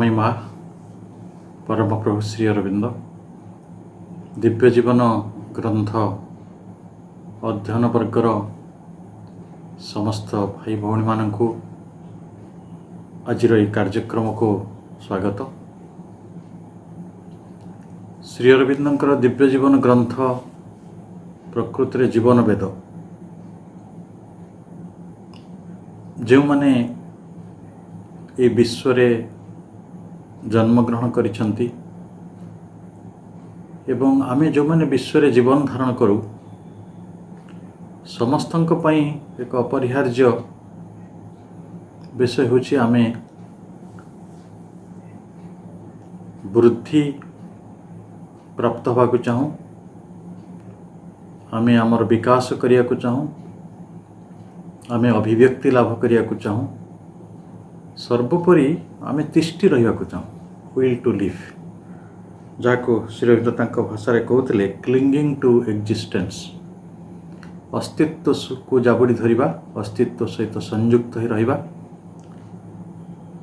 दयामयी माँ परम प्रभु श्री अरविंद दिव्य जीवन ग्रंथ अध्ययन वर्गर समस्त भाई भौणी मानू आज कार्यक्रम को स्वागत। श्री अरविंदर दिव्य जीवन ग्रंथ प्रकृति जीवन वेद। जो माने ये विश्व जन्मग्रहण करिछंती एवं आमे जो माने विश्व जीवन धारण करू समस्तंक पई एक अपरिहार्य विषय होछि आमे वृद्धि प्राप्त होगा को चाहूँ, आमे आमर विकास करिया को चाहूँ, आमे अभिव्यक्ति लाभ करिया को चाहूँ, सर्वोपरि आमे तिष्टि रहिया को चाहूँ, विल टू लिव, जाको श्री अरविंद तांको भाषा रे कहउतले क्लिंगिंग टू एक्जिस्टेंस, अस्तित्व को जाबुड़ी धरिबा, अस्तित्व सहित संयुक्त ही रहिबा।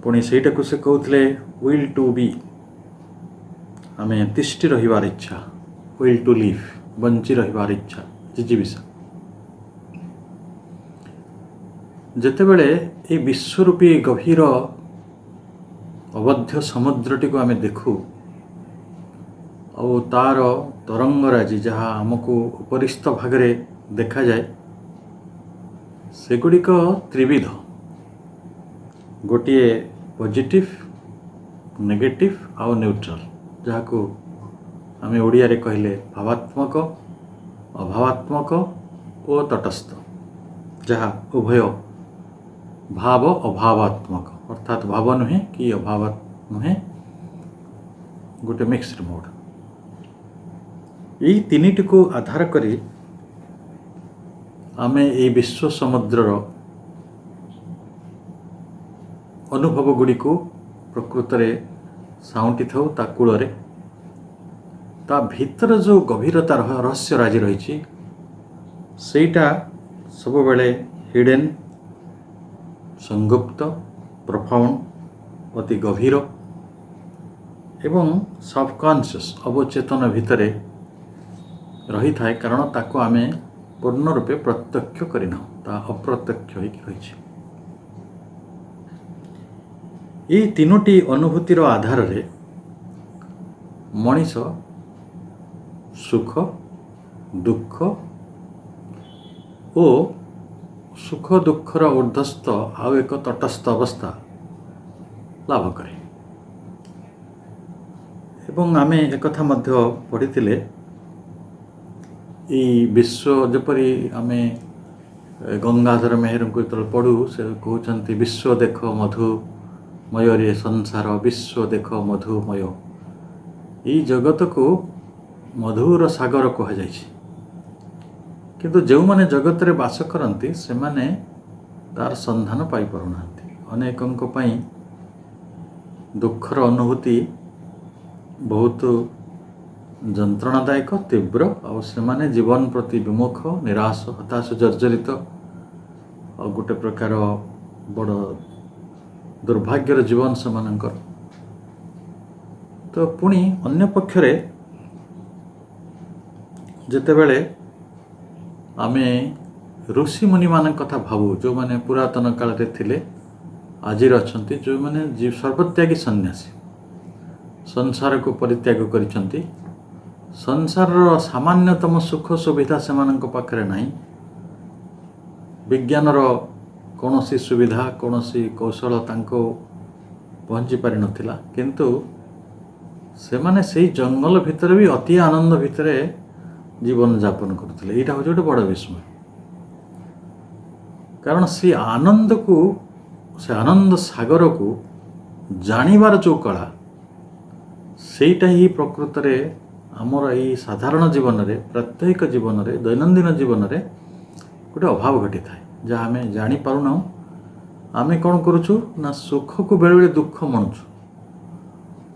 पुणी सेटा को से कहउतले विल टू बी, आमे तिष्टि रहिबार इच्छा, विल टू लिव, बंची रहिबार इच्छा, जिजीविषा। जेतेबेले ये विश्वरूपी गभीर अवध्य समुद्रटी को आमे देखू और तार तरंगराजी जहाँ आमको उपरिस्थ भागरे देखा जाए सेगुड़िक त्रिविध, गोटे पॉजिटिव, नेगेटिव आउ न्यूट्रल, जहाँ को आमे ओडिया रे कहले भावात्मक, अभावात्मक और तटस्थ, जहाँ उभय भाव अभावात्मक अर्थात भाव नुहे कि अभाव नुहे, गोटे मिक्सड मोड। यही तीनिटी को आधार करी आमे ये विश्व समुद्रर अनुभव गुड़ी को प्रकृत रे साउंटी थाउ ता कूल रे, ता भीतर जो गभीरता रहस्य राजी रही सेटा सब बेले हिडन, संगुप्त, प्रोफाउंड, अति गभीर एवं सबकॉन्शियस अवचेतन भितरे रही थाए, कारण ताको आमे पूर्ण रूपे प्रत्यक्ष करिना, ता अप्रत्यक्ष होइकी रहिछि। ये तीनोटी अनुभूतिर आधार रे मनीष सुख, दुख और सुख दुखर ऊर्ध्वस्त आउ एक तटस्थ अवस्था लाभ करे। एवं आमे एकथा मध्य पढ़िथिले ई विश्व जपरी आमे गंगाधर मेहर को पढ़ू से कहते विश्व देख मधुमय रे संसार, विश्व देख मधुमय। ई जगत को मधुर सागर कह जाइछि, किंतु जो माने जगत रे वास करती से माने तार संधान पाई पारुनांती। अनेकंक पई दुखर अनुभूति बहुत जंत्रणादायक, तीव्र और से माने जीवन प्रति विमुख, निराश, हताश, जर्जरित और गोटे प्रकार बड़ दुर्भाग्यर जीवन से मानकर। तो पुणी अन्य पक्षरे जेतेबेले आमे ऋषि मुनि मान कथा भावु, जो माने पुरातन काल रे थिले, आजिर अछंती, जो माने सर्वत्यागी सन्यासी, संसार को परित्याग करिसंती, संसार सामान्यतम सुख सुविधा से मानक पाखरे नहीं, विज्ञानर कौनसी सुविधा कौनसी कौशल तांको पहुँची पारि नथिला, किंतु से माने सेही जंगल भितर भी अति आनंद भितर जीवन जापन करते। यहाँ हूँ गोटे बड़ विस्मय, कारण से आनंद को, से आनंद सागर को जानिबार जो कला, सेटा ही प्रकृत रे आमर ये साधारण जीवन रे, प्रत्येक जीवन रे, दैनंदिन जीवन रे गोटे अभाव घटी थाए, जहाँ आमे जानी पारुना। आमे कौन करुछु ना सुख को बेले बेले दुख मणुछु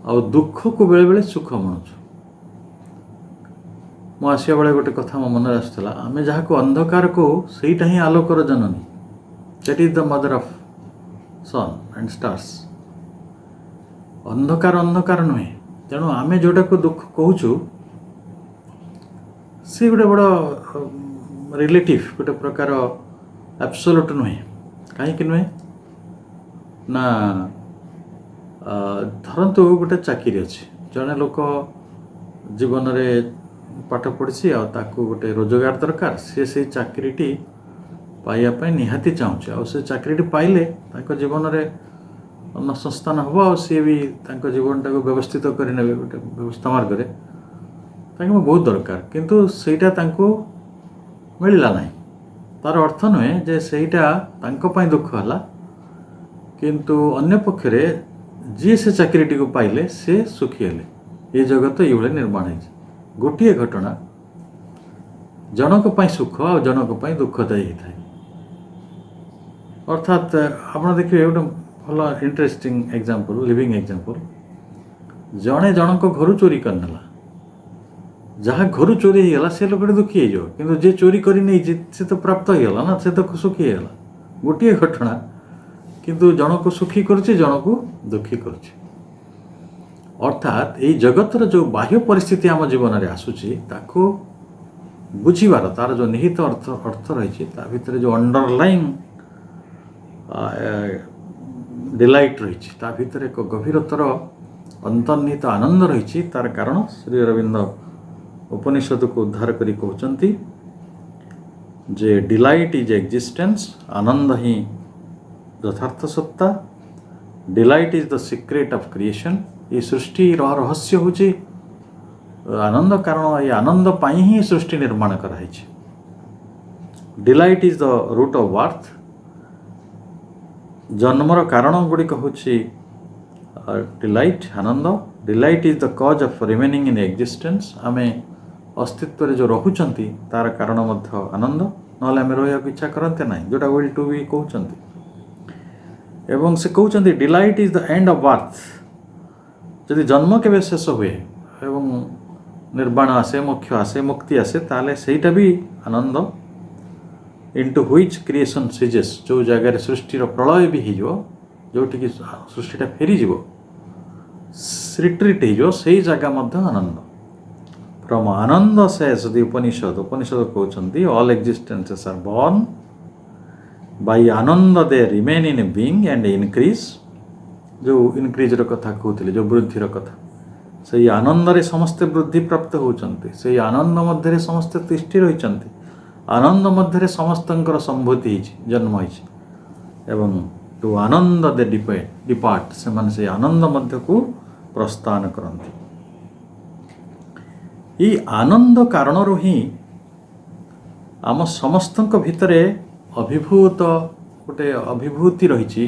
और दुख को बेले बेले सुख मणुछु। मो आसिया बेले गोटे कथा मो मन आसुला, आमे जहाँ को अंधकार को सेटा ही आलोकर जननी, that is the mother of sun and stars. ଅନ୍ଧକାର ଅନ୍ଧକାର ନୁହେଁ। ତେଣୁ ଆମେ ଯେଉଁଟାକୁ ଦୁଃଖ କହୁଛୁ ସେ ଗୋଟେ ବଡ଼ ରିଲେଟିଭ୍, ଗୋଟେ ପ୍ରକାର ଆବସୋଲ୍ୟୁଟ୍ ନୁହେଁ। କାହିଁକି ନୁହେଁ ନା ଧରନ୍ତୁ ଗୋଟେ ଚାକିରି ଅଛି, ଜଣେ ଲୋକ ଜୀବନରେ ପାଠ ପଢ଼ିଛି ଆଉ ତାକୁ ଗୋଟେ ରୋଜଗାର ଦରକାର, ସିଏ ସେଇ ଚାକିରିଟି ପାଇବା ପାଇଁ ନିହାତି ଚାହୁଁଛି। ଆଉ ସେ ଚାକିରିଟି ପାଇଲେ ତାଙ୍କ ଜୀବନରେ ସଂସ୍ଥାନ ହେବ, ଆଉ ସିଏ ବି ତାଙ୍କ ଜୀବନଟାକୁ ବ୍ୟବସ୍ଥିତ କରିନେବେ ଗୋଟେ ବ୍ୟବସ୍ଥା ମାର୍ଗରେ। ତାଙ୍କୁ ବହୁତ ଦରକାର, କିନ୍ତୁ ସେଇଟା ତାଙ୍କୁ ମିଳିଲା ନାହିଁ। ତା'ର ଅର୍ଥ ନୁହେଁ ଯେ ସେଇଟା ତାଙ୍କ ପାଇଁ ଦୁଃଖ ହେଲା, କିନ୍ତୁ ଅନ୍ୟ ପକ୍ଷରେ ଯିଏ ସେ ଚାକିରିଟିକୁ ପାଇଲେ ସେ ସୁଖୀ ହେଲେ। ଏ ଜଗତ ଏଇଭଳି ନିର୍ମାଣ ହେଇଛି। ଗୋଟିଏ ଘଟଣା ଜଣଙ୍କ ପାଇଁ ସୁଖ ଆଉ ଜଣଙ୍କ ପାଇଁ ଦୁଃଖଦାୟୀ ହେଇଥାଏ। ଅର୍ଥାତ୍ ଆପଣ ଦେଖିବେ ଗୋଟେ ଭଲ ଇଣ୍ଟରେଷ୍ଟିଂ ଏକ୍ଜାମ୍ପଲ୍, ଲିଭିଂ ଏକ୍ଜାମ୍ପଲ୍। ଜଣେ ଜଣଙ୍କ ଘରୁ ଚୋରି କରିନେଲା, ଯାହା ଘରୁ ଚୋରି ହେଇଗଲା ସେ ଲୋକଟି ଦୁଃଖୀ ହେଇଯିବ, କିନ୍ତୁ ଯିଏ ଚୋରି କରି ନେଇଛି ସେ ତ ପ୍ରାପ୍ତ ହେଇଗଲା ନା, ସେ ତ ସୁଖୀ ହେଇଗଲା। ଗୋଟିଏ ଘଟଣା କିନ୍ତୁ ଜଣକୁ ସୁଖୀ କରୁଛି, ଜଣକୁ ଦୁଃଖୀ କରୁଛି। ଅର୍ଥାତ୍ ଏଇ ଜଗତର ଯେଉଁ ବାହ୍ୟ ପରିସ୍ଥିତି ଆମ ଜୀବନରେ ଆସୁଛି ତାକୁ ବୁଝିବାର, ତା'ର ଯେଉଁ ନିହିତ ଅର୍ଥ ରହିଛି, ତା ଭିତରେ ଯେଉଁ ଅଣ୍ଡରଲାଇନ୍ ଡିଲାଇଟ୍ ରହିଛି, ତା ଭିତରେ ଏକ ଗଭୀରତର ଅନ୍ତର୍ନିହିତ ଆନନ୍ଦ ରହିଛି। ତା'ର କାରଣ ଶ୍ରୀ ଅରବିନ୍ଦ ଉପନିଷଦକୁ ଉଦ୍ଧାର କରି କହୁଛନ୍ତି ଯେ ଡିଲାଇଟ୍ ଇଜ୍ ଏକ୍ଜିଷ୍ଟେନ୍ସ, ଆନନ୍ଦ ହିଁ ଯଥାର୍ଥ ସତ୍ତା। Delight is the secret of creation. ଏ ସୃଷ୍ଟିର ରହସ୍ୟ ହେଉଛି ଆନନ୍ଦ, କାରଣ ଏ ଆନନ୍ଦ ପାଇଁ ହିଁ ସୃଷ୍ଟି ନିର୍ମାଣ କରାଯାଇଛି। Delight is the root of birth. ଜନ୍ମର କାରଣ ଗୁଡ଼ିକ ହେଉଛି ଡିଲାଇଟ୍, ଆନନ୍ଦ। Delight is the cause of remaining in existence. ଆମେ ଅସ୍ତିତ୍ୱରେ ଯେଉଁ ରହୁଛନ୍ତି ତା'ର କାରଣ ମଧ୍ୟ ଆନନ୍ଦ, ନହେଲେ ଆମେ ରହିବାକୁ ଇଚ୍ଛା କରନ୍ତେ ନାହିଁ, ଯେଉଁଟା ୱିଲ୍ ଟୁ ବି କହୁଛନ୍ତି। ଏବଂ ସେ କହୁଛନ୍ତି delight is the end of birth. ଯଦି ଜନ୍ମ କେବେ ଶେଷ ହୁଏ ଏବଂ ନିର୍ବାଣ ଆସେ, ମୋକ୍ଷ ଆସେ, ମୁକ୍ତି ଆସେ, ତାହେଲେ ସେଇଟା ବି ଆନନ୍ଦ। ଇଣ୍ଟୁ ହ୍ୱିଚ୍ କ୍ରିଏସନ୍ ସିଜେସ୍, ଯେଉଁ ଜାଗାରେ ସୃଷ୍ଟିର ପ୍ରଳୟ ବି ହେଇଯିବ, ଯେଉଁଠିକି ସୃଷ୍ଟିଟା ଫେରିଯିବ, ରିଟ୍ରିଟ୍ ହେଇଯିବ, ସେଇ ଜାଗା ମଧ୍ୟ ଆନନ୍ଦ। From Anand says the Upanishad କହୁଛନ୍ତି all existences are born by ananda they remain in being and increase. ଯେଉଁ ଇନକ୍ରିଜ୍ର କଥା କହୁଥିଲେ, ଯେଉଁ ବୃଦ୍ଧିର କଥା, ସେଇ ଆନନ୍ଦରେ ସମସ୍ତେ ବୃଦ୍ଧି ପ୍ରାପ୍ତ ହେଉଛନ୍ତି, ସେଇ ଆନନ୍ଦ ମଧ୍ୟରେ ସମସ୍ତେ ତିଷ୍ଠି ରହିଛନ୍ତି, ଆନନ୍ଦ ମଧ୍ୟରେ ସମସ୍ତଙ୍କର ସମ୍ଭୂତି ହେଇଛି, ଜନ୍ମ ହେଇଛି। ଏବଂ ଟୁ ଆନନ୍ଦ ଦେ ଡିପାର୍ଟ, ସେମାନେ ସେଇ ଆନନ୍ଦ ମଧ୍ୟକୁ ପ୍ରସ୍ଥାନ କରନ୍ତି। ଏଇ ଆନନ୍ଦ କାରଣରୁ ହିଁ ଆମ ସମସ୍ତଙ୍କ ଭିତରେ ଗୋଟେ ଅଭିଭୂତି ରହିଛି,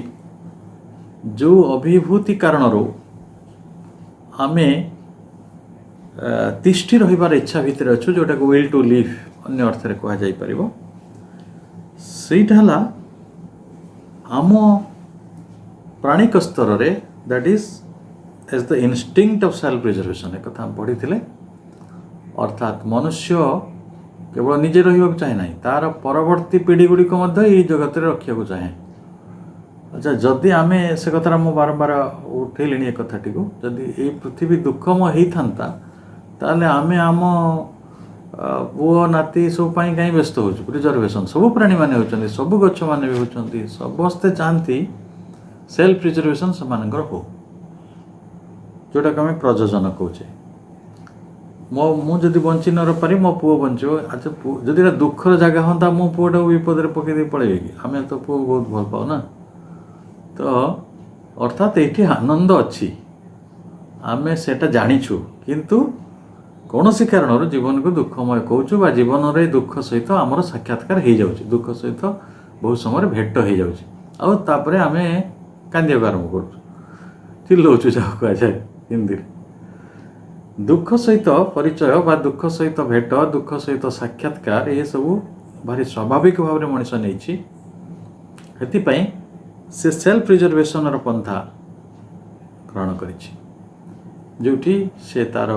ଯେଉଁ ଅଭିଭୂତି କାରଣରୁ ଆମେ ତିଷ୍ଠି ରହିବାର ଇଚ୍ଛା ଭିତରେ ଅଛୁ, ଯେଉଁଟାକୁ ୱିଲ୍ ଟୁ ଲିଭ୍ ଅନ୍ୟ ଅର୍ଥରେ କୁହାଯାଇପାରିବ। ସେଇଟା ହେଲା ଆମ ପ୍ରାଣିକ ସ୍ତରରେ, that is as the instinct of self preservation. ଏକଥା ଆମେ ପଢ଼ିଥିଲେ। ଅର୍ଥାତ୍ ମନୁଷ୍ୟ କେବଳ ନିଜେ ରହିବାକୁ ଚାହେଁ ନାହିଁ, ତା'ର ପରବର୍ତ୍ତୀ ପିଢ଼ି ଗୁଡ଼ିକ ମଧ୍ୟ ଏଇ ଜଗତରେ ରଖିବାକୁ ଚାହେଁ। ଆଚ୍ଛା, ଯଦି ଆମେ ସେ କଥାଟା ମୁଁ ବାରମ୍ବାର ଉଠେଇଲିଣି ଏ କଥାଟିକୁ, ଯଦି ଏଇ ପୃଥିବୀ ଦୁଃଖମୟ ହେଇଥାନ୍ତା ତାହେଲେ ଆମେ ଆମ ପୁଅ ନାତି ସବୁ ପାଇଁ କାହିଁ ବ୍ୟସ୍ତ ହେଉଛୁ? ପ୍ରିଜର୍ଭେସନ୍ ସବୁ ପ୍ରାଣୀମାନେ ହେଉଛନ୍ତି, ସବୁ ଗଛମାନେ ବି ହେଉଛନ୍ତି, ସମସ୍ତେ ଚାହାନ୍ତି ସେଲ୍ଫ ପ୍ରିଜର୍ଭେସନ୍ ସେମାନଙ୍କର ହଉ, ଯେଉଁଟାକୁ ଆମେ ପ୍ରଯୋଜନ କହୁଛେ। ମୁଁ ଯଦି ବଞ୍ଚି ନ ପାରିବି, ମୋ ପୁଅ ବଞ୍ଚିବ। ଆଚ୍ଛା, ଯଦି ଏଇଟା ଦୁଃଖର ଜାଗା ହୁଅନ୍ତା, ମୋ ପୁଅଟାକୁ ବିପଦରେ ପକାଇ ଦେଇ ପଳେଇବେ କି? ଆମେ ତ ପୁଅକୁ ବହୁତ ଭଲ ପାଉ ନା। ତ ଅର୍ଥାତ୍ ଏଇଠି ଆନନ୍ଦ ଅଛି, ଆମେ ସେଇଟା ଜାଣିଛୁ, କିନ୍ତୁ କୌଣସି କାରଣରୁ ଜୀବନକୁ ଦୁଃଖମୟ କହୁଛୁ, ବା ଜୀବନରେ ଦୁଃଖ ସହିତ ଆମର ସାକ୍ଷାତକାର ହେଇଯାଉଛି, ଦୁଃଖ ସହିତ ବହୁତ ସମୟରେ ଭେଟ ହେଇଯାଉଛି, ଆଉ ତାପରେ ଆମେ କାନ୍ଦିବାକୁ ଆରମ୍ଭ କରୁଛୁ, ଚିଲ୍ଲଉଛୁ, ଯାହା କୁହାଯାଏ ହିନ୍ଦୀରେ। ଦୁଃଖ ସହିତ ପରିଚୟ ବା ଦୁଃଖ ସହିତ ଭେଟ, ଦୁଃଖ ସହିତ ସାକ୍ଷାତକାର, ଏସବୁ ଭାରି ସ୍ୱାଭାବିକ ଭାବରେ ମଣିଷ ନେଇଛି। ସେଥିପାଇଁ ସେ ସେଲ୍ଫ ପ୍ରିଜର୍ଭେସନ୍ର ପନ୍ଥା ଗ୍ରହଣ କରିଛି, ଯେଉଁଠି ସେ ତା'ର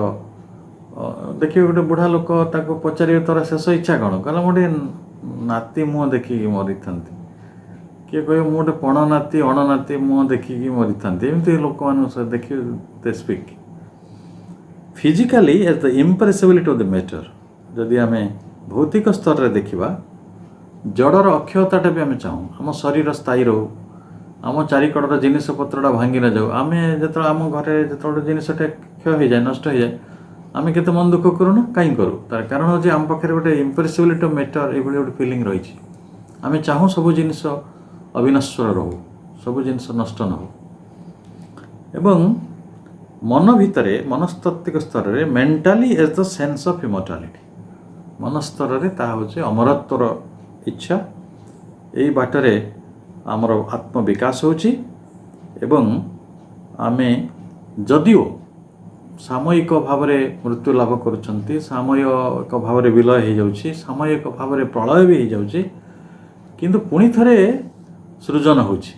ଦେଖିବେ ଗୋଟେ ବୁଢ଼ା ଲୋକ, ତାକୁ ପଚାରିବେ ତୋର ଶେଷ ଇଚ୍ଛା କ'ଣ? କହିଲା ମୁଁ ଟିକେ ନାତି ମୁହଁ ଦେଖିକି ମରିଥାନ୍ତି। किए कहे मु गोटे पण नाती अणनाती मुह देखिकी मरी था एमती लोक देखिए they speak physically as the impressibility of the matter जदि आम भौतिक स्तर में देखा जड़र अक्षयताटा भी आम चाहूँ आम शरीर स्थायी रो आम चारिकड़र जिनपत्रटा भांगी न जाऊ आम जो आम घरे जो जिनसटा क्षय हो जाए नष्ट हो जाए आम के मन दुख करूँ कहीं करूँ तार कारण हूँ आम पाखे गोटे इम्प्रेसिबिलिटी ऑफ मैटर ये गोटे फिलिंग रही आम चाहूँ सब जिनिस अविनश्वर रो सब जिनिस नष्ट न हो एवं मन भितर मनस्तात्विक स्तर में mentally as the sense of immortality मन स्तर में ता हूँ अमरत्वर इच्छा यही बाटरे आमर आत्मविकास होची एवं आमे जदिओ सामयिक भाव में मृत्यु लाभ करुछंती सामयिक भाव में विलय हो जाउछि सामयिक भाव में प्रलय भी हो जाउछि किंतु पुणी थरे सृजन होछि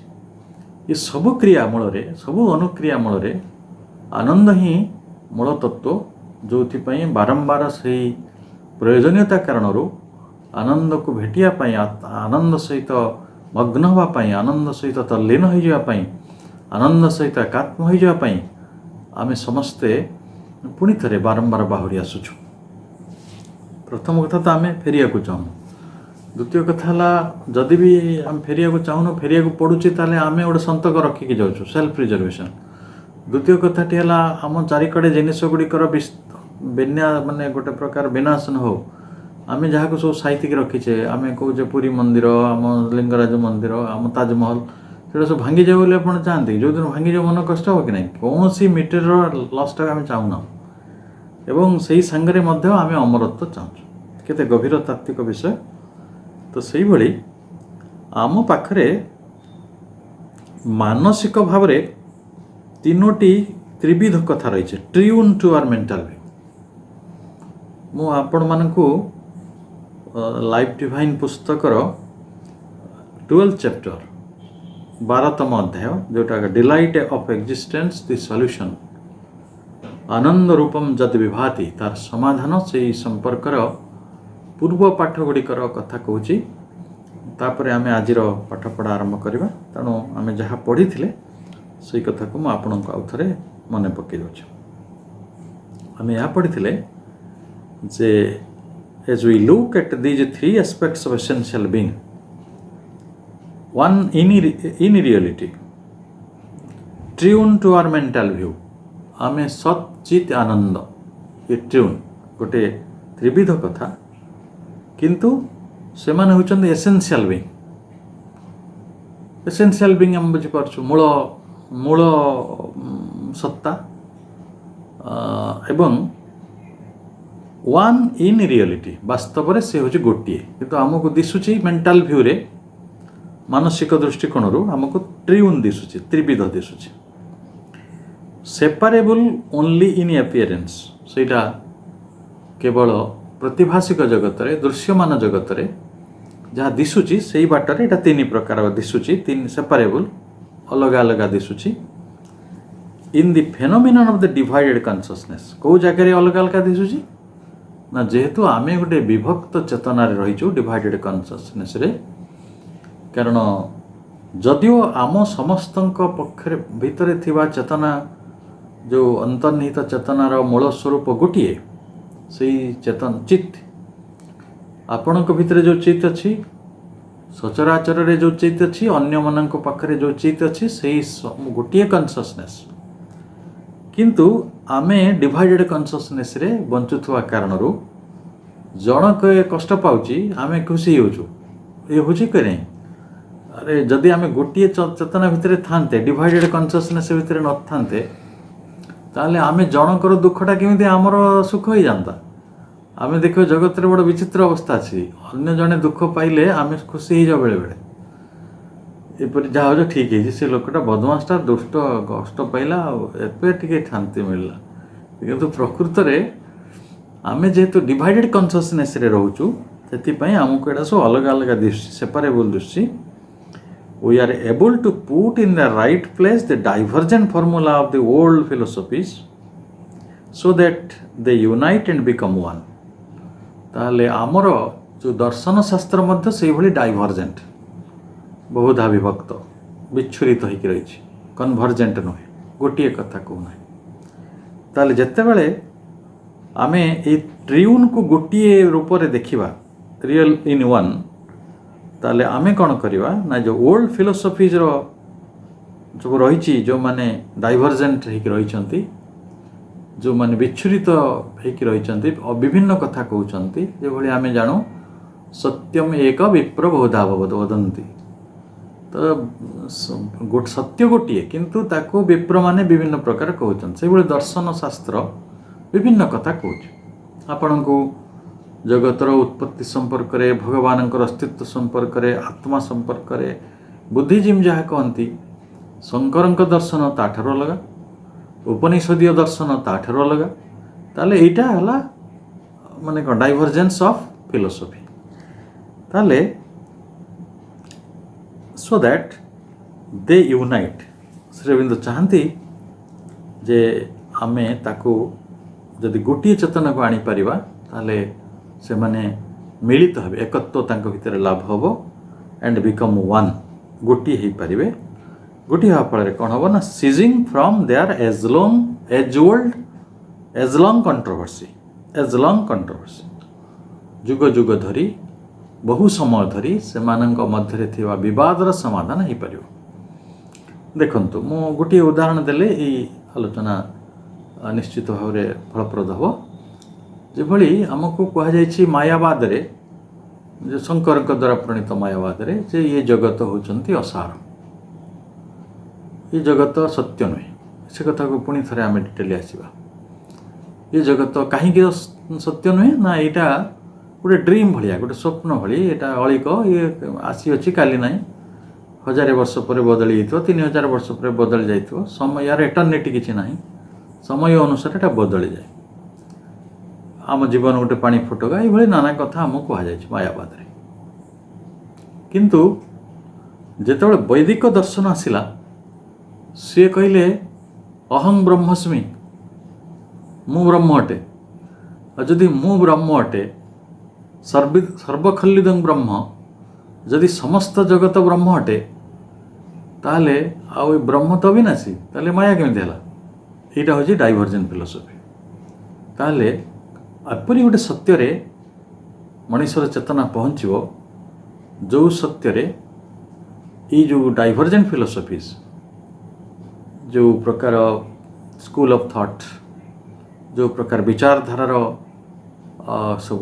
ये सब क्रिया मूल रे सब अनुक्रिया मूल रे आनंद ही मूल तत्व जो बारंबार से प्रयोजनीयता कारणरू आनंद को भेटिया पाई आनंद सहित मग्न होगापाई आनंद सहित तल्लीन हो जावाई आनंद सहित एकात्म हो जावाई आमे समस्ते पुणी थे बारंबार बाहुरी आसुचु प्रथम कथा तो आम फेरिया को चाहूँ द्वितीय कथा है जदि भी आम फेरिया को चाहूँ फेरिया को पड़ुची ताले आम गोटे संतक रखिकी जाऊँ सेल्फ प्रिजर्वेशन द्वितीय कथाटी है आम चारिकड़े जिनिस गुड़िकर विन्या माने गोटे प्रकार विनाश न हो आम जहाँ सब साइतिक रखीचे आम कहे पुरी मंदिर आम लिंगराज मंदिर आम ताजमहल से सब भांगी जाए बोले आप चाहते जो दिन भांगी जाए मन कष्ट हो कि नहीं कौन सी मेटेरियल लसटा आम चाहूना एवं से सांगे आम अमरत्व चाहूँ केते गभीर तात्विक विषय तो से भली आम पाखरे मानसिक भाव में तीनोटी त्रिविध कथा रही tune to our mental view मु आपण मानकु लाइफ डिवाइन पुस्तकर 12 चैप्टर 12तम अध्याय जोटा delight of existence the solution आनंद रूपम जद विभाति तार समाधान से संपर्कर पूर्व पाठ गुड़िकर कथा कहूँ तापर आम आज पाठपढ़ा आरंभ करवा तेणु आम जहाँ पढ़ी से कथा को मुझे आपण आउ थे मन पकई दूँ आम यहाँ पढ़ी जे as we look at these three aspects of essential being one in reality tune to our mental view आमे सत चित आनंद ये ट्यून गोटे त्रिविध कथा किंतु से माने होचंद एसेंशियल बीइंग हम बुझी पारछु मूल मूल सत्ता एवं वन इन रियलिटी वास्तव में से हूँ गोटे किंतु आमको दिशुची मेंटल व्यू रे मानसिक दृष्टिकोण आमको ट्रियून दिशुची त्रिविध दिशुची सेपारेबल ओनली इन अपीयरेंस सेटा केवल प्रतिभाषिक जगत रे दृश्यमान जगत रे जहाँ दिशुची से बाटर एटा तीन प्रकार दिशुची तीन सेपारेबल अलग अलग दिशुची in the phenomenon of the divided consciousness को जगह अलग अलग दिशुची ना जेहेतु आम गोटे विभक्त चेतनार रहीचु डिवाइडेड कॉन्शियसनेस रे कारण जदिओ आम समस्त पक्षरे भितर थिबा चेतना जो अंतर्निहित चेतनार मूल स्वरूप गोटे से चेतन चित्त आपण भितर जो चित्त अच्छी सचराचर रे जो चित्त अच्छी अन्य मानक पाखरे जो चित्त अच्छी से गोटे कॉन्शियसनेस किंतु आमे डिवाइडेड कॉन्शियसनेस रे बंचुथवा कारणरू जनक कष्ट पाउची आमे खुशी होचु ये होची कि नहीं अरे जदि आमे गोटे चेतना भितर थांते डिवाइडेड कॉन्शियसनेस भितर न थांते ताले आमे जनकर दुखटा केमिति आमर सुख हो जाता आमे देखो जगत रे बड़ विचित्र अवस्था अछि अन्य जने दुख पाइले आमे खुशी हो जा बेले बेले एपरि जहाँ ठीक है से लोकटा बदमाशटा दुष्ट कष्ट पाइला एपे टिके शांति मिलला किंतु प्रकृत में आम जेहेतु डिवाइडेड कॉन्शियसनेस रे रहूचु से आमको एटा सब अलग अलग दिशुची सेपारेबल दिशुची we are able to put in the right place the divergent formula of the old philosophies so that they unite and become one ताले आमर जो दर्शन शास्त्र मध्य से भली डाइवर्जेंट बहुधा विभक्त विच्छुरित होइक रही कन्भर्जेंट नुहे गोटे कथा कहूना ताले जितेबाला आम ये ट्रियून को गोटे रूप से देखा रियल इन वन ताले आमे कौन करवा ना जो ओल्ड फिलोसफीज जो रही जो माने डाइभर्जेंट होकर रही जो माने विच्छुरित होकर रही विभिन्न कथा कहते जो भाई आम जानू सत्यम एक विप्र बहुधा वदंती तो सत्य गोटे किंतु ताको विप्र माने विभिन्न प्रकार कहते से भाई दर्शन शास्त्र विभिन्न कथा कह आपण को जगतर उत्पत्ति संपर्क में भगवान अस्तित्व संपर्क में आत्मा संपर्क में बुद्धिजीम जहाँ कहती शंकर दर्शन ताठार अलग उपनिषदीय दर्शन ताठार अलग ताले एटा हला माने कौन डाइभर्जेंस ऑफ फिलोसफी ताले so that they unite Shri Aurobindo चाहती जे आमे ताको जदि गोटे चेतना को आनीपर ताले से माने मिलित हे एकत्व तांक भितर लाभ हम एंड बिकम वन गोटे हो पारे गोटे हाँ फल कौन हम ना ceasing from there as long controversy जुग जुग धरी बहु समय धरी से मध्य थिबा विवादर समाधान हो पार देखंतु मु गोटे उदाहरण देले ई आलोचना निश्चित भाव में फलप्रद हम जेभली आमको कहुई मायावाद रे जो शंकर द्वारा प्रणीत मायावाद रे जे ये जगत होचंती असार ये जगत सत्य नुहे से कथा को पुणी थे आम डिटेल आसवा ये जगत कहीं सत्य नुहे ना यहाँ गोटे ड्रीम भाया गोटे स्वप्न भाई यहाँ अलिक ये आसी अच्छी काली ना 1000 वर्ष पर बदली 3000 वर्ष पर बदली जाइए समय यार एटर्निटी किसी ना समय अनुसार यहाँ बदली जाए आम जीवन गोटे पानी फुटका ये नाना कथा आम कहुई मायावाद रे किंतु जेतबेले वैदिक दर्शन आसिला सी कहले अहं ब्रह्मस्मि मु ब्रह्म अटे जदि मु ब्रह्म अटे सर्वखल्लिदं ब्रह्म जदि समस्त जगत ब्रह्म अटे ताले आउ ब्रह्म तो अविनाशी ताले माया केमिति हला एटा होची डाइभर्जेंट फिलोसफी ताले एपरी गोटे सत्य मनुष्यर चेतना पहुँचो जो सत्य ये जो डाइभर्जेंट फिलोसफीज जो प्रकार स्कूल ऑफ थॉट जो प्रकार विचारधारार सब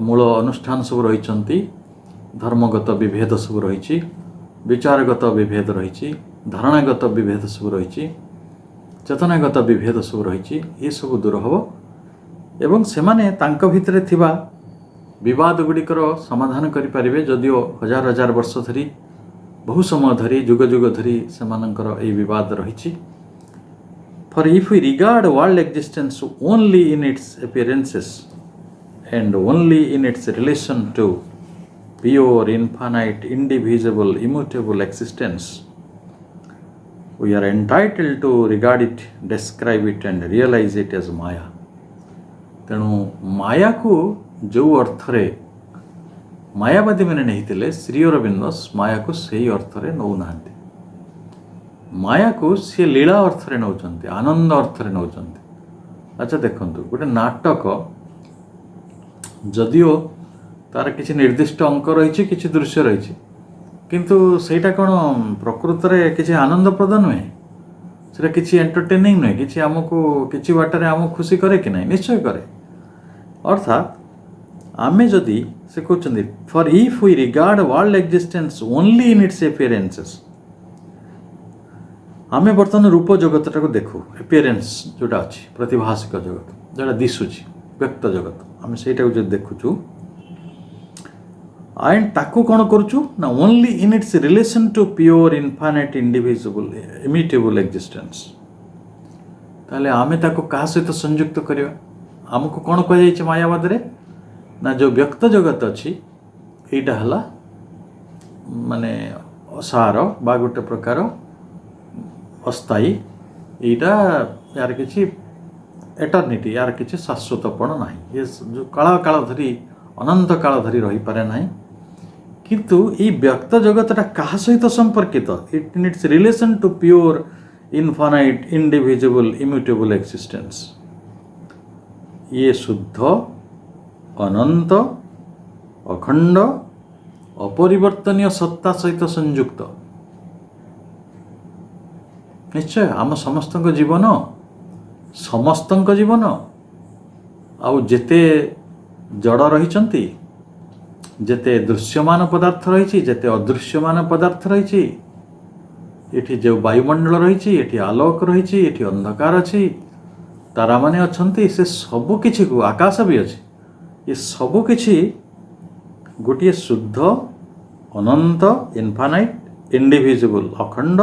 मूल अनुष्ठान सब रही धर्मगत विभेद सब रही विचारगत विभेद रही धारणागत विभेद सब रही चेतनागत विभेद सब रही ये सब दूर हम एवं सेमाने तांको भितरे थिबा विवाद गुड़िकर समाधान करें जदिओ हजार हजार वर्ष धरी बहु समय धरी जुग जुग धरी सेमानंकर ए विवाद रही for if we regard world existence only in its appearances and only in its relation to pure infinite indivisible immutable existence we are entitled to regard it describe it and realise it as Maya तेणु माया को जो अर्थ रे मायावादी मैंने नहीं श्री अरविंद माया को सही अर्थ रे नौ ना माया को सी लीला अर्थ रे नौचंती आनंद अर्थ रे नौचंती अच्छा देखंतु गोटे नाटक जदिओ तार किसी निर्दिष्ट अंक रही किसी दृश्य रही किंतु सेटा कौन प्रकृत रे किसी आनंदप्रद नुहे से किसी एंटरटेनिंग नुहे किसी आमको किसी बाटर आम खुशी करे कि नहीं निश्चय करे अर्थात आमे जदि से कहते for if we regard world existence only in its appearances आमे बर्तमान रूप जगत को देखू अपीयरेंस जोटा अच्छी प्रतिभाषिक जगत जोटा दिशुची व्यक्त जगत आम से देखुचु एंड ताकू कौन करुचु ना only in its relation to pure infinite indivisible immutable existence ताले आमे ताको का सहित संयुक्त करिवा आमको कौन कह मायावाद रे ना जो व्यक्त जगत अच्छी एटा हला माने असार बा गोटे प्रकार अस्थायी एटा यार किसी एटर्निटी यार किसी शाश्वतपण ना ये जो काल काल धरी अनंत काल धरी रही पारे ना किंतु ये व्यक्त जगतटा क्या सहित संपर्कित it needs relation to pure infinite individual immutable existence. ये शुद्ध अनंत अखंड अपरिवर्तनीय सत्ता सहित संयुक्त। निश्चय आम समस्त जीवन आउ जेते जड़ रही जेते दृश्यमान पदार्थ रही जेते अदृश्यमान पदार्थ रही ये जो वायुमंडल रही ये आलोक रही ये अंधकार अच्छी तारा माने अच्छी से सबु किछि को आकाश भी अच्छी ये सबु किछि गोटे शुद्ध अनंत इनफानाइट इंडिविजुअल अखंड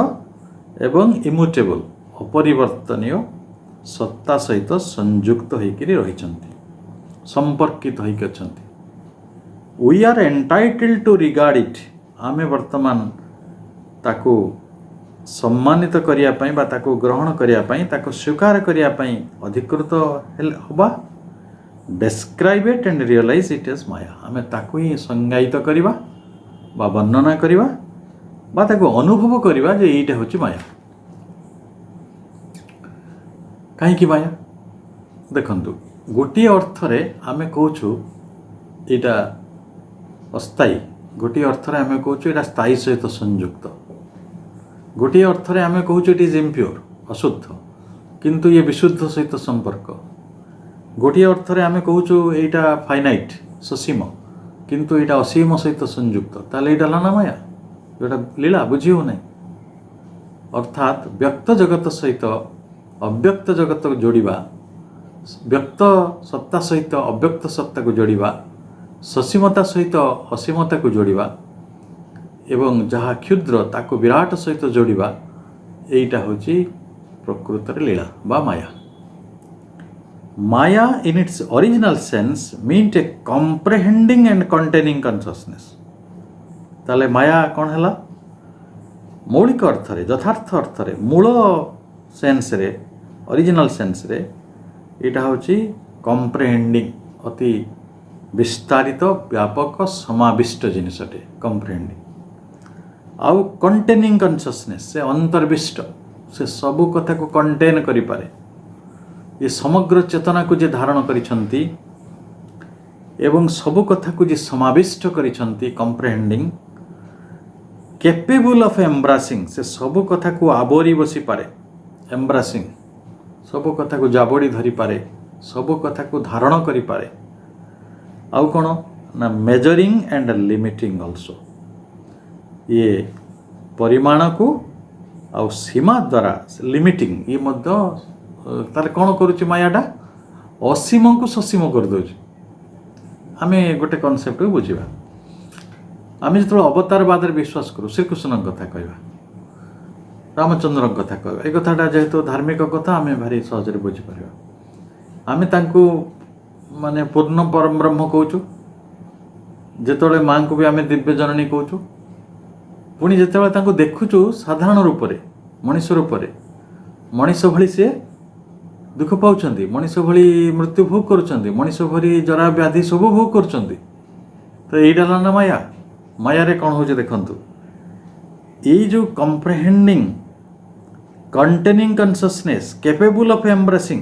एवं इम्यूटेबल अपरिवर्तनीय सत्ता सहित संयुक्त होकर रही संपर्कित होकर अछंती। We are entitled to regard it आमे वर्तमान ताको सम्मानित करिया पई बा ताको ग्रहण करिया पई ताको स्वीकार करिया पई अधिकृत होबा describe it and realise it as Maya. आमे ताको ही संज्ञायित करिबा बा वर्णना करिबा बा ताको अनुभव करिबा जे एटा होची माया। कहीं माया देखंतु गोटे अर्थरे आमे कहूछु एटा अस्थायी गोटे अर्थरे आमे कहूछु एटा स्थायी सहित संयुक्त गोटे अर्थरे आमे कहूछु इट इज इम्प्योर अशुद्ध किंतु ये विशुद्ध सहित संपर्क। गोटे अर्थरे आमे कहूछु एटा फाइनाइट ससीम किंतु एटा असीम सहित संयुक्त ताले एटा लाना माया जोटा लीला बुझी हो नहीं। अर्थात व्यक्त जगत सहित अव्यक्त जगत को जोड़िबा व्यक्त सत्ता सहित अव्यक्त सत्ता को जोड़िबा ससीमता सहित असीमता को जोड़िबा एवं जहाँ क्षुद्र ताको विराट सहित जोड़िबा एटा होची प्रकृत लीला बा माया। Maya in its original sense means a comprehending and containing consciousness. ताले माया कौन हैला मौलिक अर्थ रे यथार्थ अर्थ रे मूल सेंस रे ओरिजिनल सेंस रे एटा होची कॉम्प्रिहेंडिंग अति विस्तारित व्यापक समाविष्ट जिनिसटे कॉम्प्रिहेंडिंग आउ कंटेनिंग कॉन्शियसनेस से अंतर्विष्ट से सबु कथा को कंटेन करि पारे ये समग्र चेतना को जे धारण करिसंती एवं सबु कथा को जे समाविष्ट करिसंती कॉम्प्रिहेंडिंग कैपेबल ऑफ एम्ब्रासिंग से सबु कथा को आबोरी बसी पारे एम्ब्रासिंग सबु कथा को जाबोड़ी धरी पारे सबु कथा को धारण करि पारे आउ कोन ना मेजरिंग एंड लिमिटिंग आल्सो ये परिमाण को आउ सीमा द्वारा लिमिटिंग ये मध्य ताले कोन करूची मायाटा असीम को ससीम कर दोची। आमे गोटे कॉन्सेप्ट को बुझिबा आमे जो अवतारवाद विश्वास करूँ श्रीकृष्ण कथा कहवा रामचंद्र कथा कहवा ये कथाटा जेहेतु धार्मिक कथा आमे भारी सहज बुझीपर आमे तांको माने पूर्ण परम ब्रह्म कहूँ जिते माँ को भी आमे दिव्य जननी कहूँ पुणी जिते देखुचु साधारण रूप से मनीष रूप से मनीष भली सी दुख पाँच मनीष भली मृत्यु भोग कर मनीष भली जरा व्याधि सब भोग कर तो यहीटा ना माया माया रे कौन हो देखंतु ये जो comprehending containing consciousness capable of embracing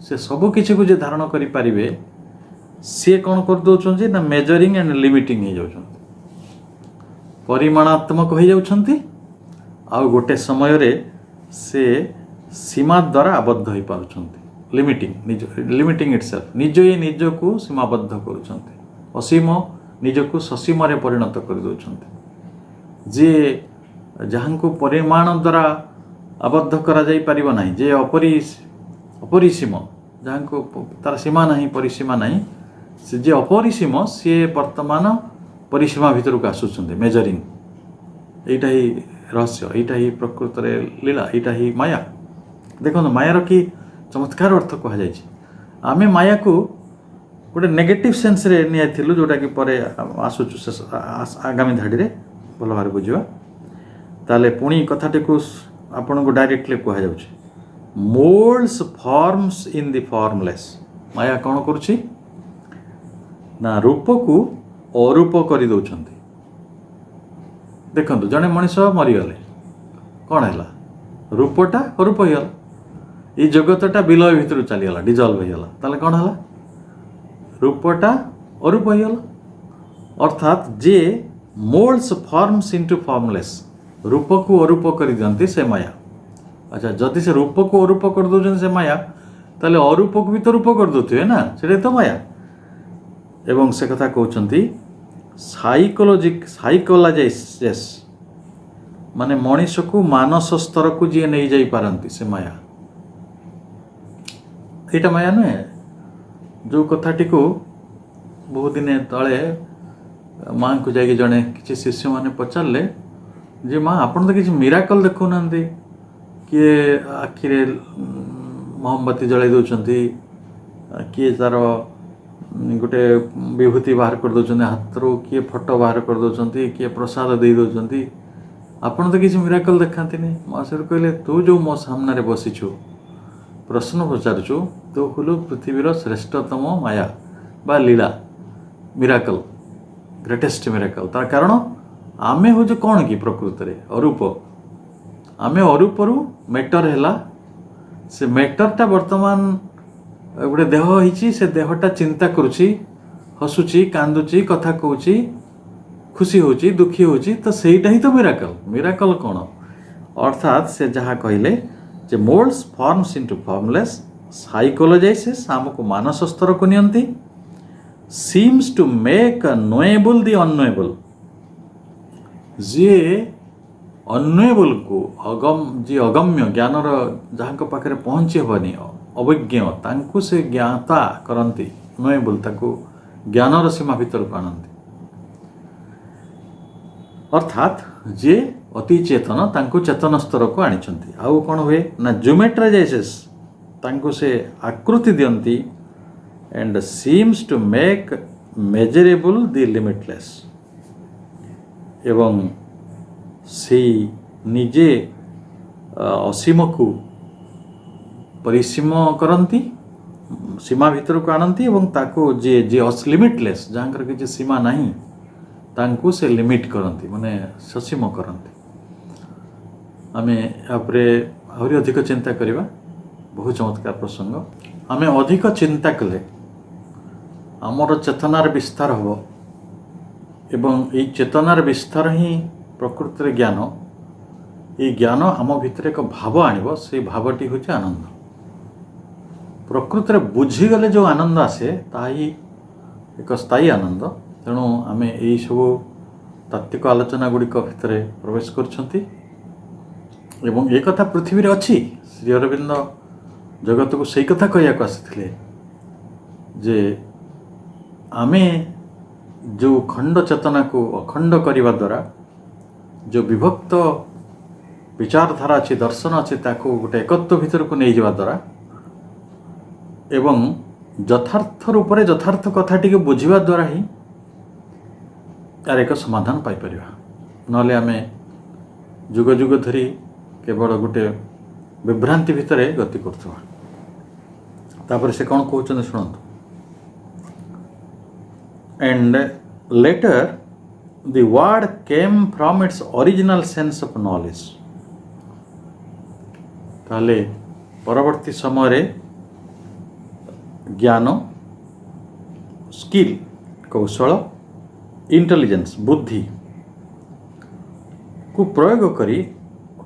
से सब किसी को जे धारण करि पारिबे से कौन कर दउछन ना मेजरिंग एंड लिमिटिंग हो जाउछन परिमाणात्मक हो जाउछंती आ गोटे समय रे से सीमा द्वारा आबद्ध हो पाउछंती लिमिटिंग इटसेल्फ निज ये निज को सीमाबद्ध करूछंती असीम निज को ससीम परिणत कर दउछंती जे जहाँ को परिमाण द्वारा आबद्ध करा जाई परिबो नाही जे अपरिसीम जहाँ को तार सीमा नहीं परिसीमा नहीं से जे अपरिसीम सी वर्तमान परिसीमा भीतर को आसुचंदी मेजरिंग एटा ही रहस्य एटा ही प्रकृत रे लीला एटा ही माया। देखो मायार कि चमत्कार अर्थ कह जाय आमे माया को गोटे नेगेटिव सेंस रे नियाथिलु जोटा कि परे आसुचु आगामी धाड़ी रे भल भाव बुझिबा ताले पुणी कथाटी को आपन को डायरेक्टली कह जाउछि moulds forms in the formless. माया कौन करुछि ना रूप को अरूप कर दउछंती ଦେଖନ୍ତୁ ଜଣେ ମଣିଷ ମରିଗଲେ କ'ଣ ହେଲା, ରୂପଟା ଅରୂପ ହେଇଗଲା, ଏଇ ଜଗତଟା ବିଲୟ ଭିତରୁ ଚାଲିଗଲା, ଡିଜଲ୍ଭ ହେଇଗଲା, ତାହେଲେ କ'ଣ ହେଲା, ରୂପଟା ଅରୂପ ହେଇଗଲା। ଅର୍ଥାତ୍ ଯେ ମୋଲ୍ଡସ୍ ଫର୍ମସ୍ ଇଣ୍ଟୁ ଫର୍ମଲେସ୍, ରୂପକୁ ଅରୂପ କରିଦିଅନ୍ତି ସେ ମାୟା। ଆଚ୍ଛା, ଯଦି ସେ ରୂପକୁ ଅରୂପ କରିଦେଉଛନ୍ତି ସେ ମାୟା, ତାହେଲେ ଅରୂପକୁ ବି ତ ରୂପ କରିଦେଉଥିବେ ନା, ସେଇଟା ତ ମାୟା। ଏବଂ ସେ କଥା କହୁଛନ୍ତି ସାଇକୋଲୋଜିସ୍, ମାନେ ମଣିଷକୁ ମାନସ ସ୍ତରକୁ ଯିଏ ନେଇଯାଇପାରନ୍ତି ସେ ମାୟା। ଏଇଟା ମାୟା ନୁହେଁ। ଯେଉଁ କଥାଟିକୁ ବହୁତ ଦିନ ତଳେ ମାଆଙ୍କୁ ଯାଇକି ଜଣେ କିଛି ଶିଷ୍ୟମାନେ ପଚାରିଲେ ଯେ ମା, ଆପଣ ତ କିଛି ମିରାକଲ୍ ଦେଖାଉନାହାନ୍ତି, କିଏ ଆଖିରେ ମହମବତୀ ଜଳାଇ ଦେଉଛନ୍ତି, କିଏ ତା'ର ଗୋଟେ ବିଭୂତି ବାହାର କରିଦେଉଛନ୍ତି ହାତରୁ, କିଏ ଫଟୋ ବାହାର କରିଦେଉଛନ୍ତି, କିଏ ପ୍ରସାଦ ଦେଇ ଦେଉଛନ୍ତି, ଆପଣ ତ କିଛି ମିରାକଲ୍ ଦେଖାନ୍ତିନି। ମହାଶୟ କହିଲେ, ତୁ ଯେଉଁ ମୋ ସାମ୍ନାରେ ବସିଛୁ ପ୍ରଶ୍ନ ପଚାରୁଛୁ, ତୁ ହେଲୁ ପୃଥିବୀର ଶ୍ରେଷ୍ଠତମ ମାୟା ବା ଲୀଳା, ମିରାକଲ୍, ଗ୍ରେଟେଷ୍ଟ ମିରାକଲ୍। ତାର କାରଣ ଆମେ ହେଉଛୁ କ'ଣ କି ପ୍ରକୃତରେ ଅରୂପ। ଆମେ ଅରୂପରୁ ମେଟର ହେଲା, ସେ ମେଟରଟା ବର୍ତ୍ତମାନ ଗୋଟେ ଦେହ ହେଇଛି, ସେ ଦେହଟା ଚିନ୍ତା କରୁଛି, ହସୁଛି, କାନ୍ଦୁଛି, କଥା କହୁଛି, ଖୁସି ହେଉଛି, ଦୁଃଖୀ ହେଉଛି, ତ ସେଇଟା ହିଁ ତ ମିରାକଲ୍। ମିରାକଲ୍ କ'ଣ? ଅର୍ଥାତ୍ ସେ ଯାହା କହିଲେ ଯେ ମୋଲ୍ଡସ୍ ଫର୍ମସ୍ ଇଣ୍ଟୁ ଫର୍ମଲେସ୍, ସାଇକୋଲୋଜାଇସିସ୍ ଆମକୁ ମାନସ ସ୍ତରକୁ ନିଅନ୍ତି, ସିମ୍ସ ଟୁ ମେକ୍ ନୋଏବୁଲ୍ ଦି ଅନନୋଏବୁଲ୍, ଯିଏ ଅନନୋଏବୁଲ୍କୁ ଯିଏ ଅଗମ୍ୟ ଜ୍ଞାନର ଯାହାଙ୍କ ପାଖରେ ପହଞ୍ଚି ହେବନି, ଅଭିଜ୍ଞ, ତାଙ୍କୁ ସେ ଜ୍ଞାତା କରନ୍ତି, ନୋଏବୁଲ୍ ତାକୁ ଜ୍ଞାନର ସୀମା ଭିତରକୁ ଆଣନ୍ତି। ଅର୍ଥାତ୍ ଯିଏ ଅତି ଚେତନ ତାଙ୍କୁ ଚେତନ ସ୍ତରକୁ ଆଣିଛନ୍ତି। ଆଉ କ'ଣ ହୁଏ ନା ଜୁମେଟ୍ରାଇଜେସିସ୍, ତାଙ୍କୁ ସେ ଆକୃତି ଦିଅନ୍ତି, and seems to make measurable the limitless, ଏବଂ ସେଇ ନିଜେ ଅସୀମକୁ ପରିସୀମ କରନ୍ତି, ସୀମା ଭିତରକୁ ଆଣନ୍ତି, ଏବଂ ତାକୁ ଯିଏ ଲିମିଟଲେସ୍, ଯାହାଙ୍କର କିଛି ସୀମା ନାହିଁ, ତାଙ୍କୁ ସେ ଲିମିଟ୍ କରନ୍ତି, ମାନେ ସସୀମ କରନ୍ତି। ଆମେ ଏହାପରେ ଆହୁରି ଅଧିକ ଚିନ୍ତା କରିବା, ବହୁ ଚମତ୍କାର ପ୍ରସଙ୍ଗ। ଆମେ ଅଧିକ ଚିନ୍ତା କଲେ ଆମର ଚେତନାର ବିସ୍ତାର ହେବ, ଏବଂ ଏଇ ଚେତନାର ବିସ୍ତାର ହିଁ ପ୍ରକୃତିରେ ଜ୍ଞାନ। ଏଇ ଜ୍ଞାନ ଆମ ଭିତରେ ଏକ ଭାବ ଆଣିବ, ସେଇ ଭାବଟି ହେଉଛି ଆନନ୍ଦ। ପ୍ରକୃତିରେ ବୁଝିଗଲେ ଯେଉଁ ଆନନ୍ଦ ଆସେ ତାହା ହିଁ ଏକ ସ୍ଥାୟୀ ଆନନ୍ଦ। ତେଣୁ ଆମେ ଏହିସବୁ ତାତ୍ତ୍ୱିକ ଆଲୋଚନା ଗୁଡ଼ିକ ଭିତରେ ପ୍ରବେଶ କରୁଛନ୍ତି, ଏବଂ ଏ କଥା ପୃଥିବୀରେ ଅଛି। ଶ୍ରୀ ଅରବିନ୍ଦ ଜଗତକୁ ସେଇ କଥା କହିବାକୁ ଆସିଥିଲେ ଯେ ଆମେ ଯେଉଁ ଖଣ୍ଡ ଚେତନାକୁ ଅଖଣ୍ଡ କରିବା ଦ୍ୱାରା ଯେଉଁ ବିଭକ୍ତ ବିଚାରଧାରା ଅଛି, ଦର୍ଶନ ଅଛି, ତାକୁ ଗୋଟେ ଏକତ୍ୱ ଭିତରକୁ ନେଇଯିବା ଦ୍ୱାରା ଏବଂ ଯଥାର୍ଥ ରୂପରେ ଯଥାର୍ଥ କଥାଟିକୁ ବୁଝିବା ଦ୍ୱାରା ହିଁ ତାର ଏକ ସମାଧାନ ପାଇପାରିବା। ନହେଲେ ଆମେ ଯୁଗ ଯୁଗ ଧରି କେବଳ ଗୋଟେ ବିଭ୍ରାନ୍ତି ଭିତରେ ଗତି କରୁଥିବା। ତାପରେ ସେ କ'ଣ କହୁଛନ୍ତି ଶୁଣନ୍ତୁ। And later the word came from its original sense of knowledge. ତାହେଲେ ପରବର୍ତ୍ତୀ ସମୟରେ ଜ୍ଞାନ, ସ୍କିଲ୍, କୌଶଳ, ଇଣ୍ଟେଲିଜେନ୍ସ, ବୁଦ୍ଧି କୁ ପ୍ରୟୋଗ କରି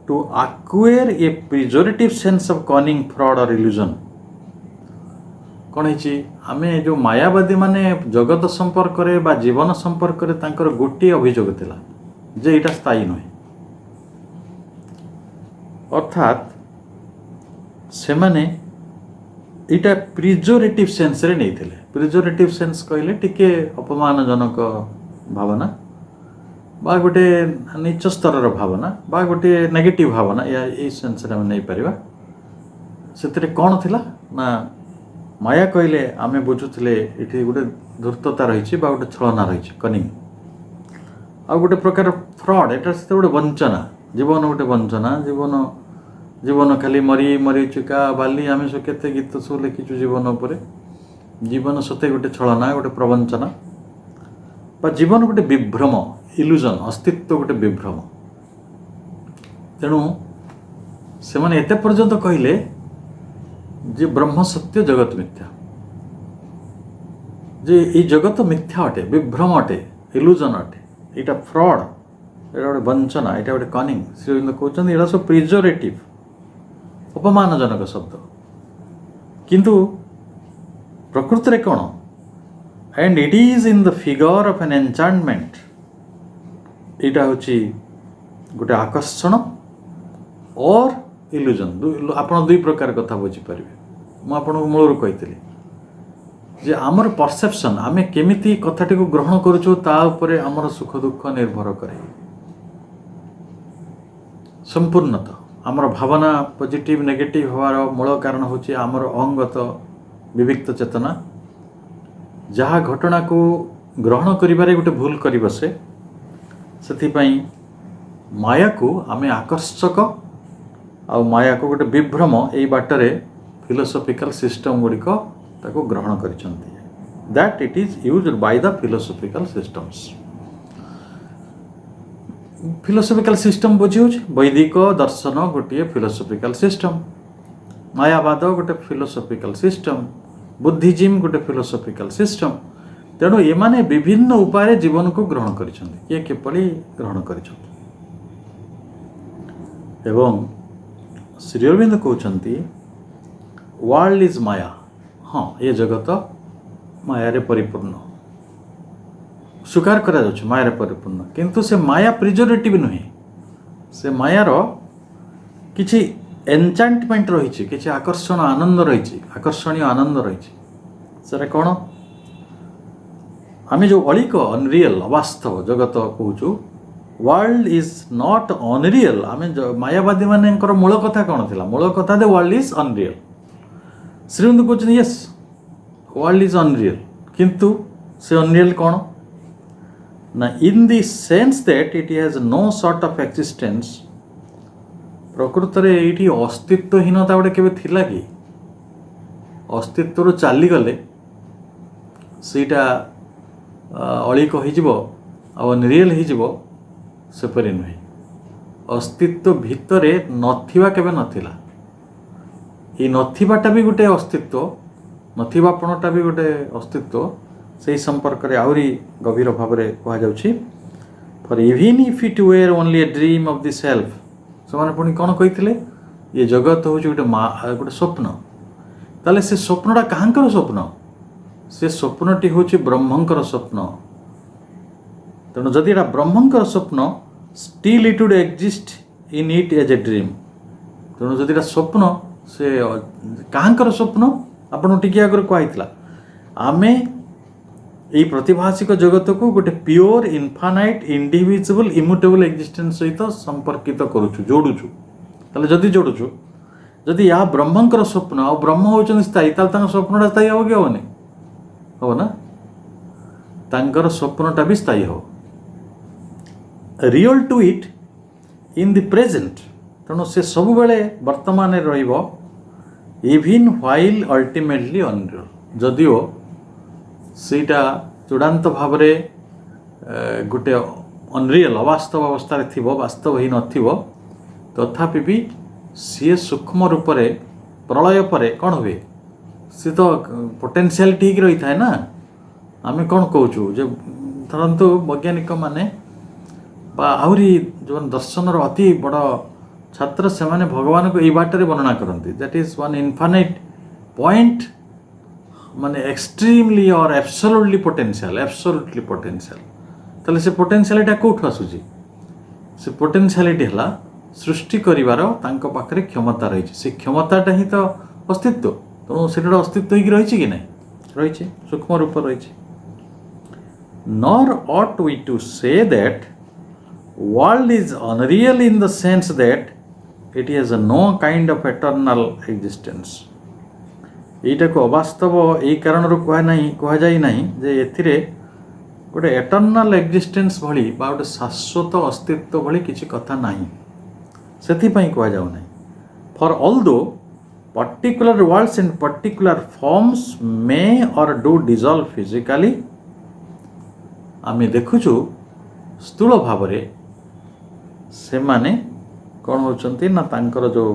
to acquire a pejorative sense of cunning, fraud or illusion. କ'ଣ ହେଇଛି, ଆମେ ଯେଉଁ ମାୟାବାଦୀ ମାନେ ଜଗତ ସମ୍ପର୍କରେ ବା ଜୀବନ ସମ୍ପର୍କରେ ତାଙ୍କର ଗୋଟିଏ ଅଭିଯୋଗ ଥିଲା ଯେ ଏଇଟା ସ୍ଥାୟୀ ନୁହେଁ। ଅର୍ଥାତ୍ ସେମାନେ ଏଇଟା ପ୍ରିଜୋରେଟିଭ୍ ସେନ୍ସରେ ନେଇଥିଲେ। ପ୍ରିଜୋରେଟିଭ୍ ସେନ୍ସ କହିଲେ ଟିକେ ଅପମାନଜନକ ଭାବନା ବା ଗୋଟେ ନିଚ ସ୍ତରର ଭାବନା ବା ଗୋଟେ ନେଗେଟିଭ୍ ଭାବନା, ଏଇ ସେନ୍ସରେ ଆମେ ନେଇପାରିବା। ସେଥିରେ କ'ଣ ଥିଲା ନା ମାୟା କହିଲେ ଆମେ ବୁଝୁଥିଲେ ଏଠି ଗୋଟେ ଧୂର୍ତ୍ତତା ରହିଛି ବା ଗୋଟେ ଛଳନା ରହିଛି, କନିଂ। ଆଉ ଗୋଟେ ପ୍ରକାର ଫ୍ରଡ୍, ଏଟା ସେତେ ଗୋଟେ ବଞ୍ଚନା, ଜୀବନ ଗୋଟେ ବଞ୍ଚନା, ଜୀବନ ଖାଲି ମରି ଚୁକା ବାଲି, ଆମେ ସବୁ କେତେ ଗୀତ ସବୁ ଲେଖିଛୁ ଜୀବନ ଉପରେ। ଜୀବନ ସତେ ଗୋଟେ ଛଳନା, ଗୋଟେ ପ୍ରବଞ୍ଚନା ବା ଜୀବନ ଗୋଟେ ବିଭ୍ରମ। इल्यूजन अस्तित्व गोटे विभ्रम तेणु से माने एते पर्यंत कहले जे ब्रह्म सत्य जगत मिथ्या जे ये जगत मिथ्या अटे विभ्रम अटे इल्यूजन अटे यहाँ फ्रॉड यहाँ गोटे वंचना यहाँ गोटे कनिंग श्री अरविंद कहते हैं यहाँ सब प्रिजोरेटिव अपमानजनक शब्द किंतु प्रकृति रे कौन and it is in the figure of an enchantment यहाँ हूँ गोटे आकर्षण और इल्यूजन आपड़ दुई प्रकार कथा बुझीपारे मुझे मूलर कही जे आमर परसेप्शन आम केमिति कथाटी को ग्रहण करुचु ता उपरे आमर सुख दुख निर्भर करे संपूर्णतः आमर भावना पॉजिटिव नेगेटिव होवार मूल कारण होची आमर अंगत विविक्त चेतना जहाँ घटना को ग्रहण करिबारे गोटे भूल करी बसे सेथिपाई माया को आमे आकर्षक आ माया को गोटे विभ्रम यही बाटरे फिलोसॉफिकल सिस्टम गुड़िक ताको ग्रहण करिसंती that it is used by the philosophical systems philosophical system बुझिउछ वैदिक दर्शन गोटे फिलोसॉफिकल सिस्टम मायावाद गोटे फिलोसॉफिकल सिस्टम बुद्धिजिम गोटे फिलोसॉफिकल सिस्टम तेणु एमाने विभिन्न उपाय जीवन को ग्रहण करिसंती किए केपली ग्रहण करिसंती एवं श्री अरविंद कहते वर्ल्ड इज माया हाँ ये जगत माया परिपूर्ण स्वीकार करा जाउछ माया परिपूर्ण किंतु से माया प्रिजोरेटिव नुहे से मायार किछि एन्चांटमेंट रही किछि आकर्षण आनंद रही आकर्षणीय आनंद रही से कौन आम जो अलिक अनरियल अवास्तव जगत कहूँ वर्ल्ड इज नॉट अनरियल आम मायावादी मान मूल कथा कौन थी मूल कथा दे वर्ल्ड इज अनरियल श्रीमंत कहते यस वर्ल्ड इज अनरियल किंतु से अनरियल कौन ना in the sense that it has no sort of existence प्रकृत रे ये अस्तित्वहीनता गोटे केबे थिला कि अस्तित्व चली गले सेटा अलिक हो अनरियल हो सेपरी नुहे अस्तित्व भितर नथिबा केबे नथिला ये नथिबाटा भी गोटे अस्तित्व नथिबापणटा भी गोटे अस्तित्व से संपर्क में आहरी गभीर भाव में कहुच्छी for even if it were only a dream of the self से पुणी कौन कही ये जगत हूँ गोटे गोटे स्वप्न ताले से स्वप्नटा कहाँकर स्वप्न से स्वप्नटी हूँ ब्रह्मंकर स्वप्न तेणु जदि एटा ब्रह्मंकर स्वप्न still it would exist in it as a dream तेणु जदि स्वप्न से कहाँकर स्वप्न आपन टिके आगर कहला आमे यही प्रतिभाषिक जगत को गोटे pure infinite individual immutable existence सहित संपर्कित करुचु जोड़ुचु ताले जदि जोड़ुचु जदि या ब्रह्मंकर स्वप्न आ ब्रह्म होचन स्थायी ताले स्वप्नटा स्थायी हो कि हेनी हो ना तांकर स्वप्नटा भी स्थायी हो real to it in the present तेणु से सब बेले वर्तमान रहिबो इवन व्हाइल अल्टीमेटली अनरियल जदिओ सेटा चूड़ांत भाव में गोटे अनरियल अवास्तव अवस्था थिबो वास्तव ही नथिबो तथापि भी सी सूक्ष्म रूप से प्रलय पर कौन हुए सी तो पोटेंशियलिटी ही रही थाए ना आम कौन कहूँ जो धरतु वैज्ञानिक माने आहरी जो दर्शनर अति बड़ छात्र से माने भगवान को यही बाटर वर्णना करती that is one infinite point माने एक्सट्रीमली और एब्सोल्युटली पोटेंशियल ताले से पोटेंशियलिटी कौट आसूची से पोटेंशियलिटी है सृष्टि करिवार तांको पाखरे क्षमता रही से क्षमताटा ही तो अस्तित्व तेणु से अस्तित्व ही रही कि नहीं रही सूक्ष्म रूप रही nor ought we to say that world is unreal in the sense that it has no kind of eternal existence यहीटा को अवास्तव यही कारण कह जाई नहीं जे एथिरे गोटे एटर्नल एक्जिस्टेंस भली बा गोटे शाश्वत अस्तित्व भली किसी कथा नहीं सेथिपाई कह जाऊ नहीं for although particular worlds and particular forms may or do dissolve physically आम देखुचु ସ୍ଥୂଳ ଭାବରେ ସେମାନେ କ'ଣ ହେଉଛନ୍ତି ନା ତାଙ୍କର ଯେଉଁ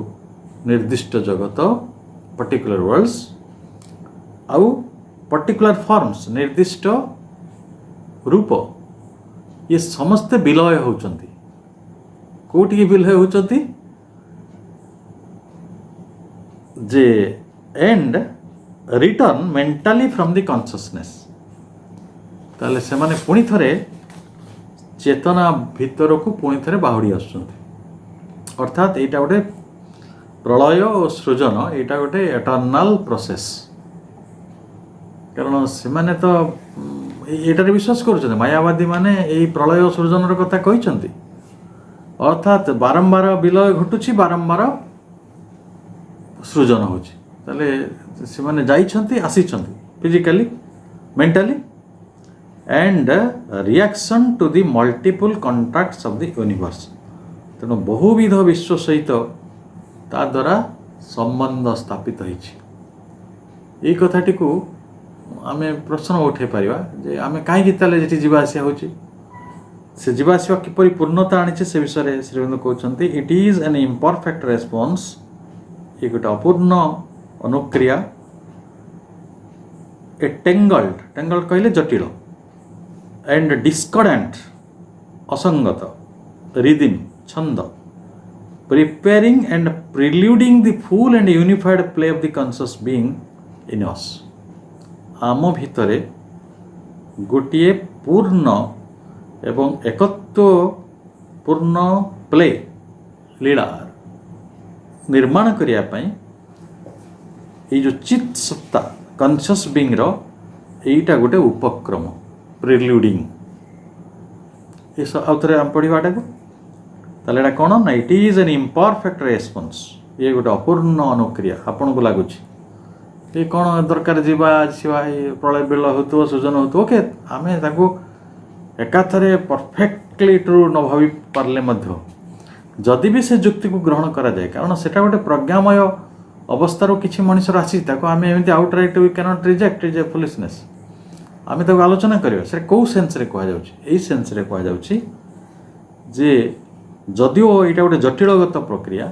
ନିର୍ଦ୍ଦିଷ୍ଟ ଜଗତ ପର୍ଟିକୁଲାର ୱାର୍ଲଡସ୍ ଆଉ ପର୍ଟିକୁଲାର ଫର୍ମସ୍ ନିର୍ଦ୍ଦିଷ୍ଟ ରୂପ ଇଏ ସମସ୍ତେ ବିଲୟ ହେଉଛନ୍ତି। କେଉଁଠିକି ବିଲୟ ହେଉଛନ୍ତି ଯେ and return mentally from the consciousness. ତାହେଲେ ସେମାନେ ପୁଣି ଥରେ ଚେତନା ଭିତରକୁ ପୁଣି ଥରେ ବାହୁଡ଼ି ଆସୁଛନ୍ତି। ଅର୍ଥାତ୍ ଏଇଟା ଗୋଟେ ପ୍ରଳୟ ଓ ସୃଜନ, ଏଇଟା ଗୋଟେ ଏଟର୍ନାଲ ପ୍ରୋସେସ୍। କାରଣ ସେମାନେ ତ ଏଇଟାରେ ବିଶ୍ୱାସ କରୁଛନ୍ତି, ମାୟାବାଦୀ ମାନେ ଏଇ ପ୍ରଳୟ ଓ ସୃଜନର କଥା କହିଛନ୍ତି। ଅର୍ଥାତ୍ ବାରମ୍ବାର ବିଲୟ ଘଟୁଛି, ବାରମ୍ବାର ସୃଜନ ହେଉଛି। ତାହେଲେ ସେମାନେ ଯାଇଛନ୍ତି ଆସିଛନ୍ତି physically, mentally and reaction to the multiple contacts of the universe। ତେଣୁ ବହୁବିଧ ବିଶ୍ୱ ସହିତ ତା ଦ୍ୱାରା ସମ୍ବନ୍ଧ ସ୍ଥାପିତ ହୋଇଛି। ଏଇ କଥାଟିକୁ ଆମେ ପ୍ରଶ୍ନ ଉଠାଇ ପାରିବା ଯେ ଆମେ କାହିଁକି ତାହେଲେ ସେଠି ଯିବା ଆସିବା ହେଉଛି, ସେ ଯିବା ଆସିବା କିପରି ପୂର୍ଣ୍ଣତା ଆଣିছে ସେ ବିଷୟରେ ଶ୍ରୀଅରବିନ୍ଦ କହୁଛନ୍ତି ଇଟ୍ ଇଜ୍ ଏନ୍ ଇମ୍ପରଫେକ୍ଟ ରେସ୍ପନ୍ସ। ଏ ଗୋଟେ ଅପୂର୍ଣ୍ଣ ଅନୁକ୍ରିୟା। ଏ ଟେଙ୍ଗଲ୍ଡ କହିଲେ ଜଟିଳ and discordant ଅସଙ୍ଗତ rhythm ଛନ୍ଦ preparing and preluding the full and unified play of the conscious being in us। ଆମ ଭିତରେ ଗୋଟିଏ ପୂର୍ଣ୍ଣ ଏବଂ ଏକତ୍ୱପୂର୍ଣ୍ଣ ପ୍ଲେ ଲୀଳା ନିର୍ମାଣ କରିବା ପାଇଁ ଏଇ ଯେଉଁ ଚିତ୍ ସତ୍ତା କନସିୟସ୍ ବିଙ୍ଗର ଏଇଟା ଗୋଟେ ଉପକ୍ରମ ପ୍ରିଲ୍ୟୁଡ଼ିଂ। ଆଉ ଥରେ ଆମେ ପଢ଼ିବାଟାକୁ ତାହେଲେ ଏଇଟା କ'ଣ ନା ଇଟ୍ ଇଜ୍ ଏନ୍ ଇମ୍ପରଫେକ୍ଟ ରେସ୍ପନ୍ସ। ଇଏ ଗୋଟେ ଅପୂର୍ଣ୍ଣ ଅନୁକ୍ରିୟା। ଆପଣଙ୍କୁ ଲାଗୁଛି ଏ କ'ଣ ଦରକାର ଯିବା ଆସିବା ଏ ପ୍ରଳୟ ବିଳୟ ହେଉଥିବ ସୃଜନ ହେଉଥିବ, ଓକେ ଆମେ ତାକୁ ଏକାଥରେ ପରଫେକ୍ଟଲି ଟ୍ରୁ ନ ଭାବି ପାରିଲେ ମଧ୍ୟ ଯଦି ବି ସେ ଯୁକ୍ତିକୁ ଗ୍ରହଣ କରାଯାଏ, କାରଣ ସେଇଟା ଗୋଟେ ପ୍ରଜ୍ଞାମୟ ଅବସ୍ଥାରୁ କିଛି ମଣିଷର ଆସିଛି, ତାକୁ ଆମେ ଏମିତି outright we cannot reject is a foolishness. ଆମେ ତାକୁ ଆଲୋଚନା କରିବା ସେଟା କେଉଁ ସେନ୍ସରେ କୁହାଯାଉଛି। ଏଇ ସେନ୍ସରେ କୁହାଯାଉଛି ଯେ ଯଦିଓ ଏଇଟା ଗୋଟେ ଜଟିଳଗତ ପ୍ରକ୍ରିୟା,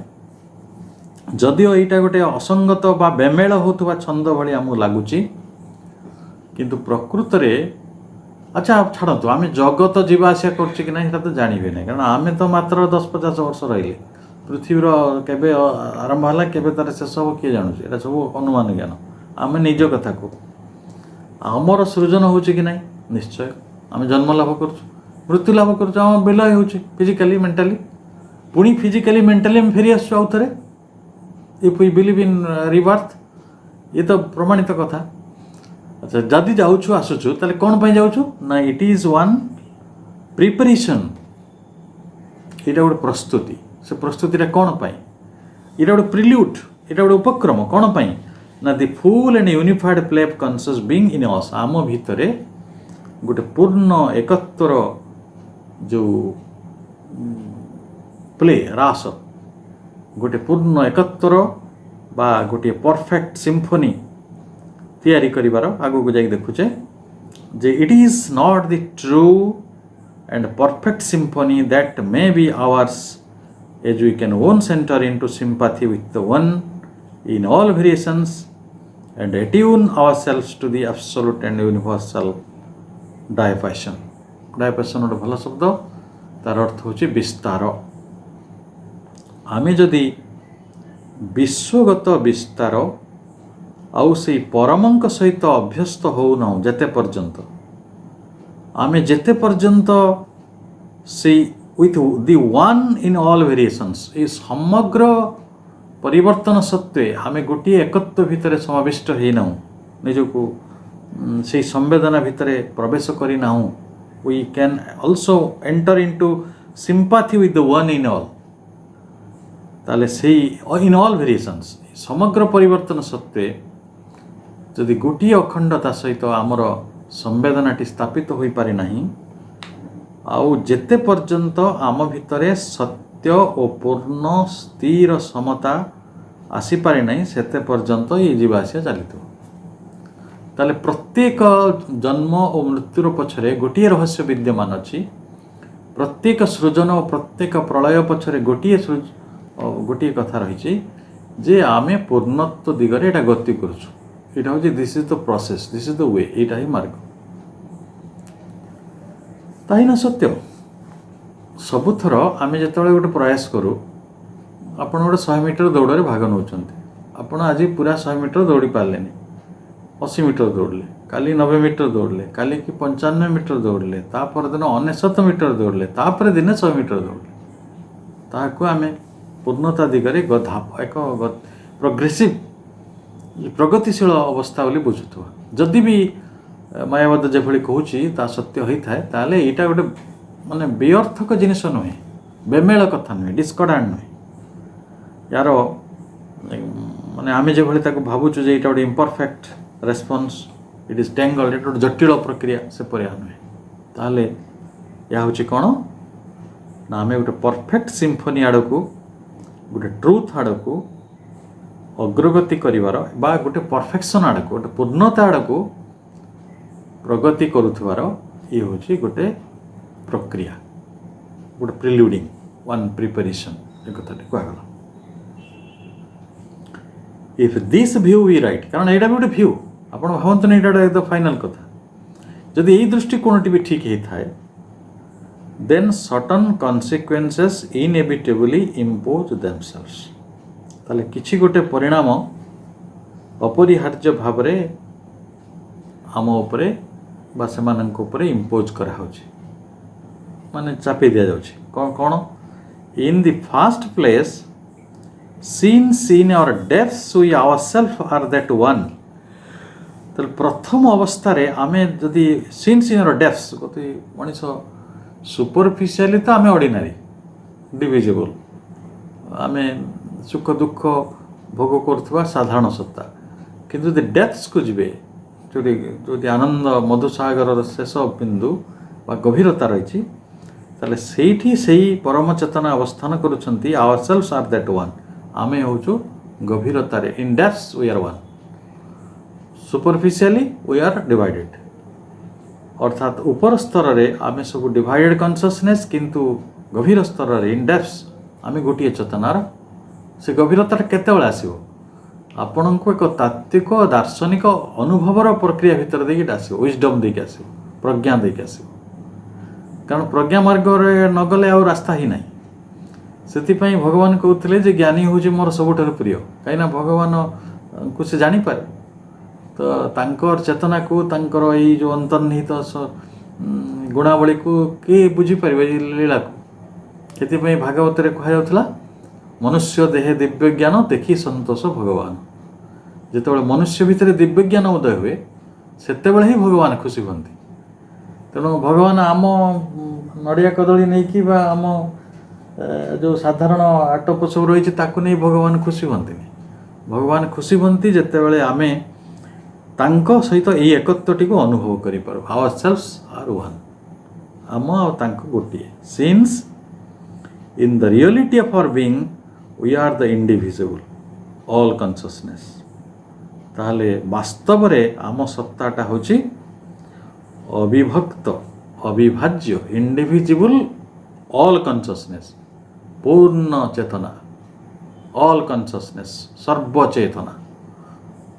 ଯଦିଓ ଏଇଟା ଗୋଟେ ଅସଙ୍ଗତ ବା ବେମେଳ ହେଉଥିବା ଛନ୍ଦ ଭଳି ଆମକୁ ଲାଗୁଛି, କିନ୍ତୁ ପ୍ରକୃତରେ ଆଚ୍ଛା ଛାଡ଼ନ୍ତୁ ଆମେ ଜଗତ ଯିବା ଆସିବା କରୁଛି କି ନାହିଁ ସେଟା ତ ଜାଣିବେ ନାହିଁ, କାରଣ ଆମେ ତ ମାତ୍ର 10-50 ବର୍ଷ ରହିଲେ। ପୃଥିବୀର କେବେ ଆରମ୍ଭ ହେଲା କେବେ ତାର ଶେଷ ହେବ କିଏ ଜାଣୁଛି, ଏଇଟା ସବୁ ଅନୁମାନ ଜ୍ଞାନ। ଆମେ ନିଜ କଥା କହୁ। ଆମର ସୃଜନ ହେଉଛି କି ନାହିଁ ନିଶ୍ଚୟ। ଆମେ ଜନ୍ମ ଲାଭ କରୁଛୁ, ମୃତ୍ୟୁ ଲାଭ କରୁଛୁ, ଆମ ବିଲୟ ହେଉଛି ଫିଜିକାଲି ମେଣ୍ଟାଲି, ପୁଣି ଫିଜିକାଲି ମେଣ୍ଟାଲି ଆମେ ଫେରି ଆସୁଛୁ ଆଉ ଥରେ। ଇଫ୍ ୱି ବିଲିଭ୍ ଇନ୍ ରିବାର୍ଥ, ଇଏ ତ ପ୍ରମାଣିତ କଥା। ଆଚ୍ଛା ଯଦି ଯାଉଛୁ ଆସୁଛୁ ତାହେଲେ କ'ଣ ପାଇଁ ଯାଉଛୁ ନା ଇଟ୍ ଇଜ୍ ୱାନ୍ ପ୍ରିପାରେସନ୍। ଏଇଟା ଗୋଟେ ପ୍ରସ୍ତୁତି। ସେ ପ୍ରସ୍ତୁତିଟା କ'ଣ ପାଇଁ? ଏଇଟା ଗୋଟେ ପ୍ରିଲ୍ୟୁଡ୍, ଏଇଟା ଗୋଟେ ଉପକ୍ରମ। କ'ଣ ପାଇଁ ନା the full and unified play of conscious being in us. ଆମ ଭିତରେ ଗୋଟେ ପୂର୍ଣ୍ଣ ଏକତ୍ୱର ଯେଉଁ ପ୍ଲେ ରାସ, ଗୋଟେ ପୂର୍ଣ୍ଣ ଏକତ୍ୱର ବା ଗୋଟିଏ ପରଫେକ୍ଟ ସିମ୍ଫୋନି ତିଆରି କରିବାର ଆଗକୁ ଯାଇକି ଦେଖୁଛେ ଯେ it is not the true and perfect symphony that May B hours as we can once enter into sympathy with the one in all variations and attune ourselves to the absolute and universal diapason। diapason ଗୋଟେ ଭଲ ଶବ୍ଦ, ତାର ଅର୍ଥ ହେଉଛି ବିସ୍ତାର। ଆମେ ଯଦି ବିଶ୍ୱଗତ ବିସ୍ତାର ଆଉ ସେଇ ପରମଙ୍କ ସହିତ ଅଭ୍ୟସ୍ତ ହେଉନାହୁଁ ଯେତେ ପର୍ଯ୍ୟନ୍ତ, ଆମେ ଯେତେ ପର୍ଯ୍ୟନ୍ତ ସେଇ with the one in all variations এই সমগ্র পরিবর্তন সত্ত্বে ଆମେ ଗୋଟିଏ ଏକତ୍ୱ ଭିତରେ ସମାବିଷ୍ଟ ହେଇନାହୁଁ, ନିଜକୁ ସେଇ ସମ୍ବେଦନା ଭିତରେ ପ୍ରବେଶ କରିନାହୁଁ। we can also enter into sympathy with the one in all। ତାହେଲେ ସେଇ in all variations ସମଗ୍ର ପରିବର୍ତ୍ତନ ସତ୍ତ୍ୱେ ଯଦି ଗୋଟିଏ ଅଖଣ୍ଡତା ସହିତ ଆମର ସମ୍ବେଦନାଟି ସ୍ଥାପିତ ହୋଇପାରେ ନାହିଁ, ଆଉ ଯେତେ ପର୍ଯ୍ୟନ୍ତ ଆମ ଭିତରେ ସତ୍ୟ ଓ ପୂର୍ଣ୍ଣ ସ୍ଥିର ସମତା ଆସିପାରେ ନାହିଁ ସେତେ ପର୍ଯ୍ୟନ୍ତ ଏ ଯିବା ଆସିବା ଚାଲିଥିବ। ତାହେଲେ ପ୍ରତ୍ୟେକ ଜନ୍ମ ଓ ମୃତ୍ୟୁର ପଛରେ ଗୋଟିଏ ରହସ୍ୟ ବିଦ୍ୟମାନ ଅଛି प्रत्येक सृजन और प्रत्येक प्रलय पछरे गोटे कथा रही जे आमे पूर्णत्व दिगरे एटा गति करूछु एटा होची this is the process this is the way एटा ही मार्ग ताही ना सत्य सबुथर आमे जेतेबेले गोटे प्रयास करू आपण गोटे 100 मीटर दौड़ भाग नौचंती आपण आज पूरा 100 मीटर दौड़ी पार्लेनी 80 मीटर दौड़ले काली 90 मीटर दौड़ले काली कि 95 मीटर दौड़ले तापर दिन 99 मीटर दौड़ले तापर दिन 100 मीटर दौड़ले ताकू आमे पूर्णता दिगरे एक प्रोग्रेसिव प्रगतिशील अवस्था बोली बुझुथुवा जदि भी मायावाद जेभଳି कहूची ता सत्य होता है ताले एटा गोटे माने बेअर्थक जिनिस नुहे बेमेल कथा नुहे डिस्कॉर्डांट नुहे यार माने आमे जेभଳି ताको भाबुचु जे एटा गोटे imperfect response it is tangled एटा गोटे जटिल प्रक्रिया से परिया नुहे ताले या होची कोन ना आमे गोटे परफेक्ट सिम्फनी आडकू गोटे ट्रुथ आडकू अग्रगति करिवार बा गोटे परफेक्शन आडकू गोटे पूर्णता आडकू प्रगति करुथवार ये होची गोटे प्रक्रिया गोटे प्रिल्यूडिंग वन प्रिपरेशन एक कथा कहगला if this view we right कारण एटा भी गोटे व्यू आपण भावंतु नहीं एटा एकदम फाइनल कथा जदि यही दृष्टिकोणटी भी ठीक ही थाए then certain consequences inevitably impose themselves ताले किछि गोटे परिणाम अपरिहार्य भाव रे आम उपरे बा सेमानंक उपरे इम्पोज करा होछि माने चापी दिया जाउछि कोन in the first place seen our depths we ourselves are that one तो प्रथम अवस्था रे आमे जदि सीन आवर डेप्थ्स कति मनिष सुपरफिशियली तो आमे ऑर्डिनरी डिविजिबल आमे सुख दुख भोग करथुवा साधारण सत्ता किंतु द डेप्थ्स को जिबे जो आनंद मधुसागर शेष बिंदु बा गभीरता रही ताले सेठी सेही परम चेतना अवस्थान करुछंती आवरसेल्व्स आर दैट वन आमे होचु गभीरता रे in depths we are one superficially we are divided अर्थात ऊपर स्तर रे आमे सब डिवाइडेड कॉन्शियसनेस किंतु गभीर स्तर रे इन डेप्थ्स आमे गोटिए चेतनार से गभीरता केते बेला आसीबो आपण को एक तात्विक दार्शनिक अनुभवर प्रक्रिया भितर देखिए आसो विजडम देखिए आसो प्रज्ञा देखिए आसो कारण प्रज्ञा मार्ग रे न गले आ रास्ता ही नहीं से भगवान कहते जे ज्ञानी हूँ मोर सबुठ प्रिय कहीं भगवान को से जानी पारे तो तांकर चेतना को तांकर ये जो अंतर्निहित गुणावली को किए बुझीपर लीला को से भागवत कहला मनुष्य देहे दिव्य ज्ञान देखी संतोष भगवान जिते मनुष्य भितर दिव्य ज्ञान उदय हुए सेते ही भगवान खुशी हमें तेणु भगवान आम नड़िया कदली नहीं कि आम जो साधारण आटप सब रही नहीं भगवान खुशी हमें भगवान खुशी हमें जिते आमे तांको सहित यही एकत्वटी को अनुभव करें आवर सेल्व्स आर वन आम आंको गोटे since in the reality of our being we are the indivisible all consciousness ताहले वास्तव रे आम सत्ताटा होची अविभक्त अविभाज्य इंडिविजिबल ऑल कॉन्शियसनेस पूर्ण चेतना ऑल कॉन्शियसनेस सर्वचेतना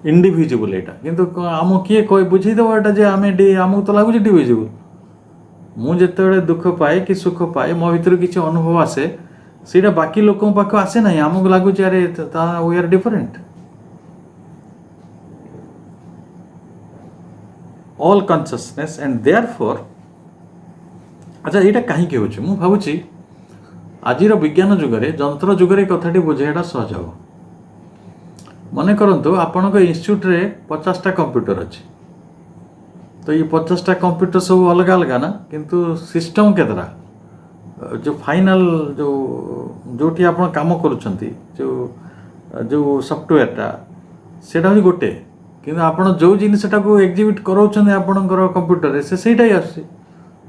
इंडिविजिबल एटा किंतु आम किए कोई बुझीदेव एटा जे आमे आमको तो लगुच डिविजिबल मुझे जिते दुख पाए कि सुख पाए मो भीतर किसी अनुभव आसे सीटा बाकी लोकों पाख आसे ना आमको लगुच अरे we are different all consciousness and therefore अच्छा यहाँ कहीं हो भावुँ आजिर विज्ञान जुगरे जंत्र जुगरे कथाटी बुझेटा सहज हम मन करंतु आपण को इंस्टीट्यूट रे 50टा कंप्यूटर अच्छे तो ये 50टा कंप्यूटर सब अलग अलग ना किंतु सिस्टम केतरा जो फाइनल जो आप काम करुँच जो सफ्टवेयरटा सेटा हूँ गोटे किंतु आपण जो जिनटा को एग्जिबिट कराउछन आपणकर कंप्यूटर से सेटा ही आसी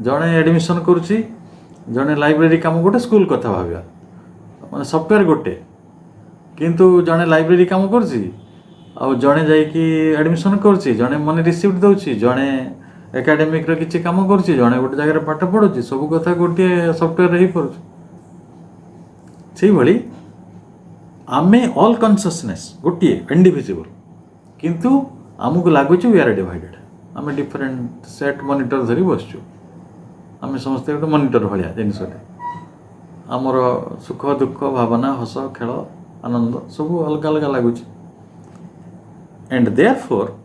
जड़े एडमिशन करुच्ची जड़े लाइब्रेरी काम गोटे स्कूल कथा भाविया माने सफ्टवेयर गोटे किंतु जड़े लाइब्रेरी काम करुच्ची आ जड़े जाइकी एडमिशन करुच्ची जड़े मनी रिसीप्ट दउची जड़े एकाडेमिक किसी काम करुच्ची जड़े गोटे जगह पाठ पढ़ुची सब कथा गोटे सफ्टवेयर हो पार से भली आमे ऑल कॉन्शियसनेस गोटे इंडिविजुअल किंतु आमको लगुच वी आर डिवाइडेड आम डिफरेंट सेट मॉनिटर धरी बसचु आम समस्ते गोटे मॉनिटर भाया जिनसटे आमर सुख दुख भावना हस खेल आनंद सब अलग अलग लगुच and therefore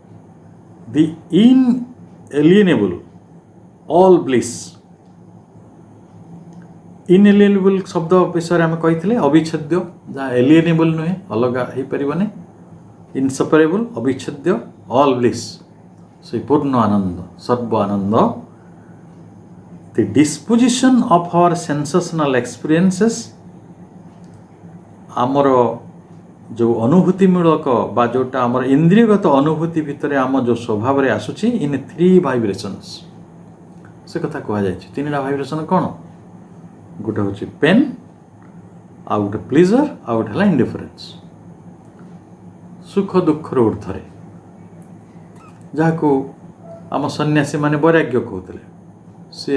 the inalienable all bliss inalienable शब्द विषय आम कही अविच्छेद्य जहाँ एलिएनेबल नुहे अलग हो पारे इनसेपरेबल अविच्छेद्य ऑल ब्लिस से पूर्ण आनंद सर्व आनंद the disposition of our sensational experiences आमर जो अनुभूतिमूलक बा जोटा आमर इंद्रियगत अनुभूति भितर आम जो स्वभाव रे आसुची इन 3 वाइब्रेशंस से कथा कह जाए 3टा वाइब्रेशन कौन गोटे हूँ पेन आ गोटे प्लेजर आ गोटे है इंडिफरेन्स सुख दुखर ऊर्धरे जहाँ को आम सन्यासी माने वैराग्य कहते से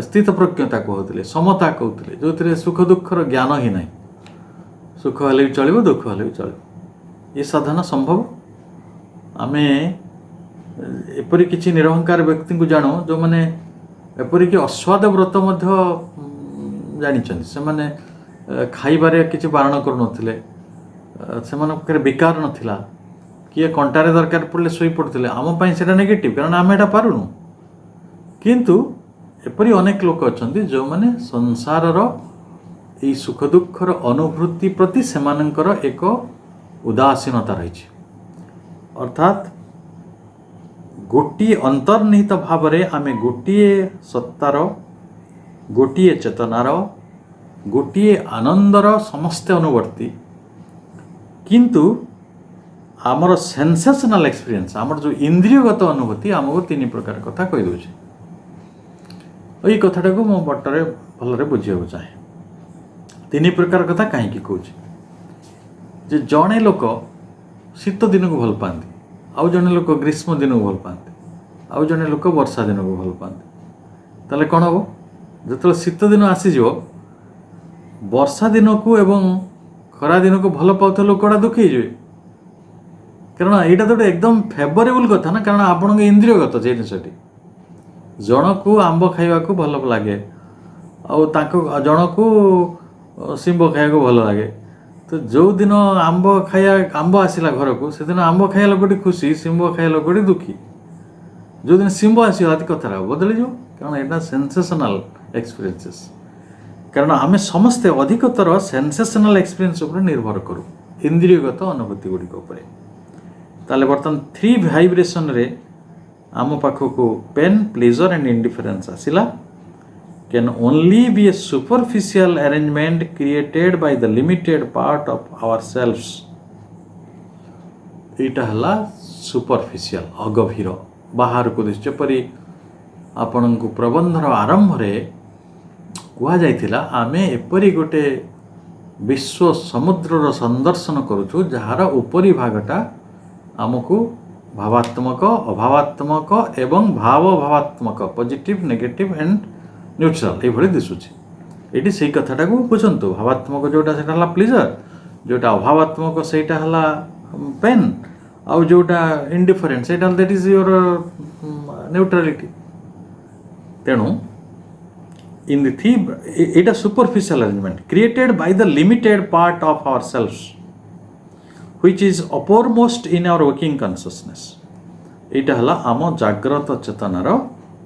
स्थित प्रज्ञता कहते समता कहते जो थे सुख दुखर ज्ञान ही ना सुख हेल्ले भी चलो दुख हेल्ले भी चलो ये साधना संभव आम एपरी किसी निरहंकार व्यक्ति को जानू जो मैंने एपरिक अस्वाद व्रत जानी से मैंने खाइबारे किसी बारण करुनथिले से विकार नथिला किए कंटारे दरकार पड़े शोई पड़ते आम से नेगेटिव कारण आम एटा पारुनु किंतु एपरी अनेक लोक अच्छा जो मैंने संसार यही सुख दुखर अनुभूति प्रति सेमानंकर एक उदासीनता रही अर्थात गोटे अंतर्निहित भाव में आम गोटे सत्तार गोटे चेतनार गोटे आनंदर समस्ते अनुवर्ती किंतु आमर सेंसेशनल एक्सपीरियंस आमर जो इंद्रियगत अनुभूति आमको 3 प्रकार कथा कही दूचे यही कथाटा को मो बटरे भलरे बुझे चाहे 3 प्रकार कथा कहीं कौच जे जड़े लोक शीत दिन को भल पाती आउ जड़े लोक ग्रीष्म दिन को भल पाते आउ जड़े लोक वर्षा दिन को भल पाते ताले कौन हम जो शीत दिन आसीज वर्षा दिन को एवं खरा दिन को भल पाता लोकटा दुखी जाए कारण यहाँ तो एकदम फेवरेबल कथा ना कारण आपण इंद्रियगत जिनसटी जन को आंब खाइबा को भल लगे जन को शिंब खाया को भल लगे तो जो दिन आंब खाया आंब आसला घर को से दिन आंब खाया लोकटी खुशी शिंब खाया लोकटी दुखी जो दिन शिंब आसो कथा बदली जाओ कारण यहाँ सेंसेशनल एक्सपीरियंसेस कारण आम समस्ते अधिकतर सेंसेशनल एक्सपीरियंस उपर निर्भर करूँ इंद्रियगत अनुभूति गुड़िक ताले बर्तमान 3 वाइब्रेशन रे आम पाखक पेन प्लेजर एंड इंडिफरेन्स आसिला can only be a superficial arrangement created by the limited part of our selves एटा हला सुपरफिशियल अगभीर बाहर को जेपरी आपण को प्रबंधर आरंभ रे कह जाइथिला आमे एपरी गोटे विश्व समुद्रर संदर्शन करूछु जार उपरी भागटा आमको भावात्मक अभावात्मक एवं भावभावात्मक पॉजिटिव नेगेटिव एंड न्यूट्रल ये दिशुची ये से कथाटा को बुझंतु भावात्मक जोटा से प्लेजर जोटा अभावात्मक सेटा हला पेन आउ जोटा इंडिफरेंट सेटा दैट इज योर न्यूट्रलिटी तेणु इन द थी एटा superficial arrangement created by the limited part of our selves which is uppermost in our waking consciousness एटा हला आम जाग्रत चेतनार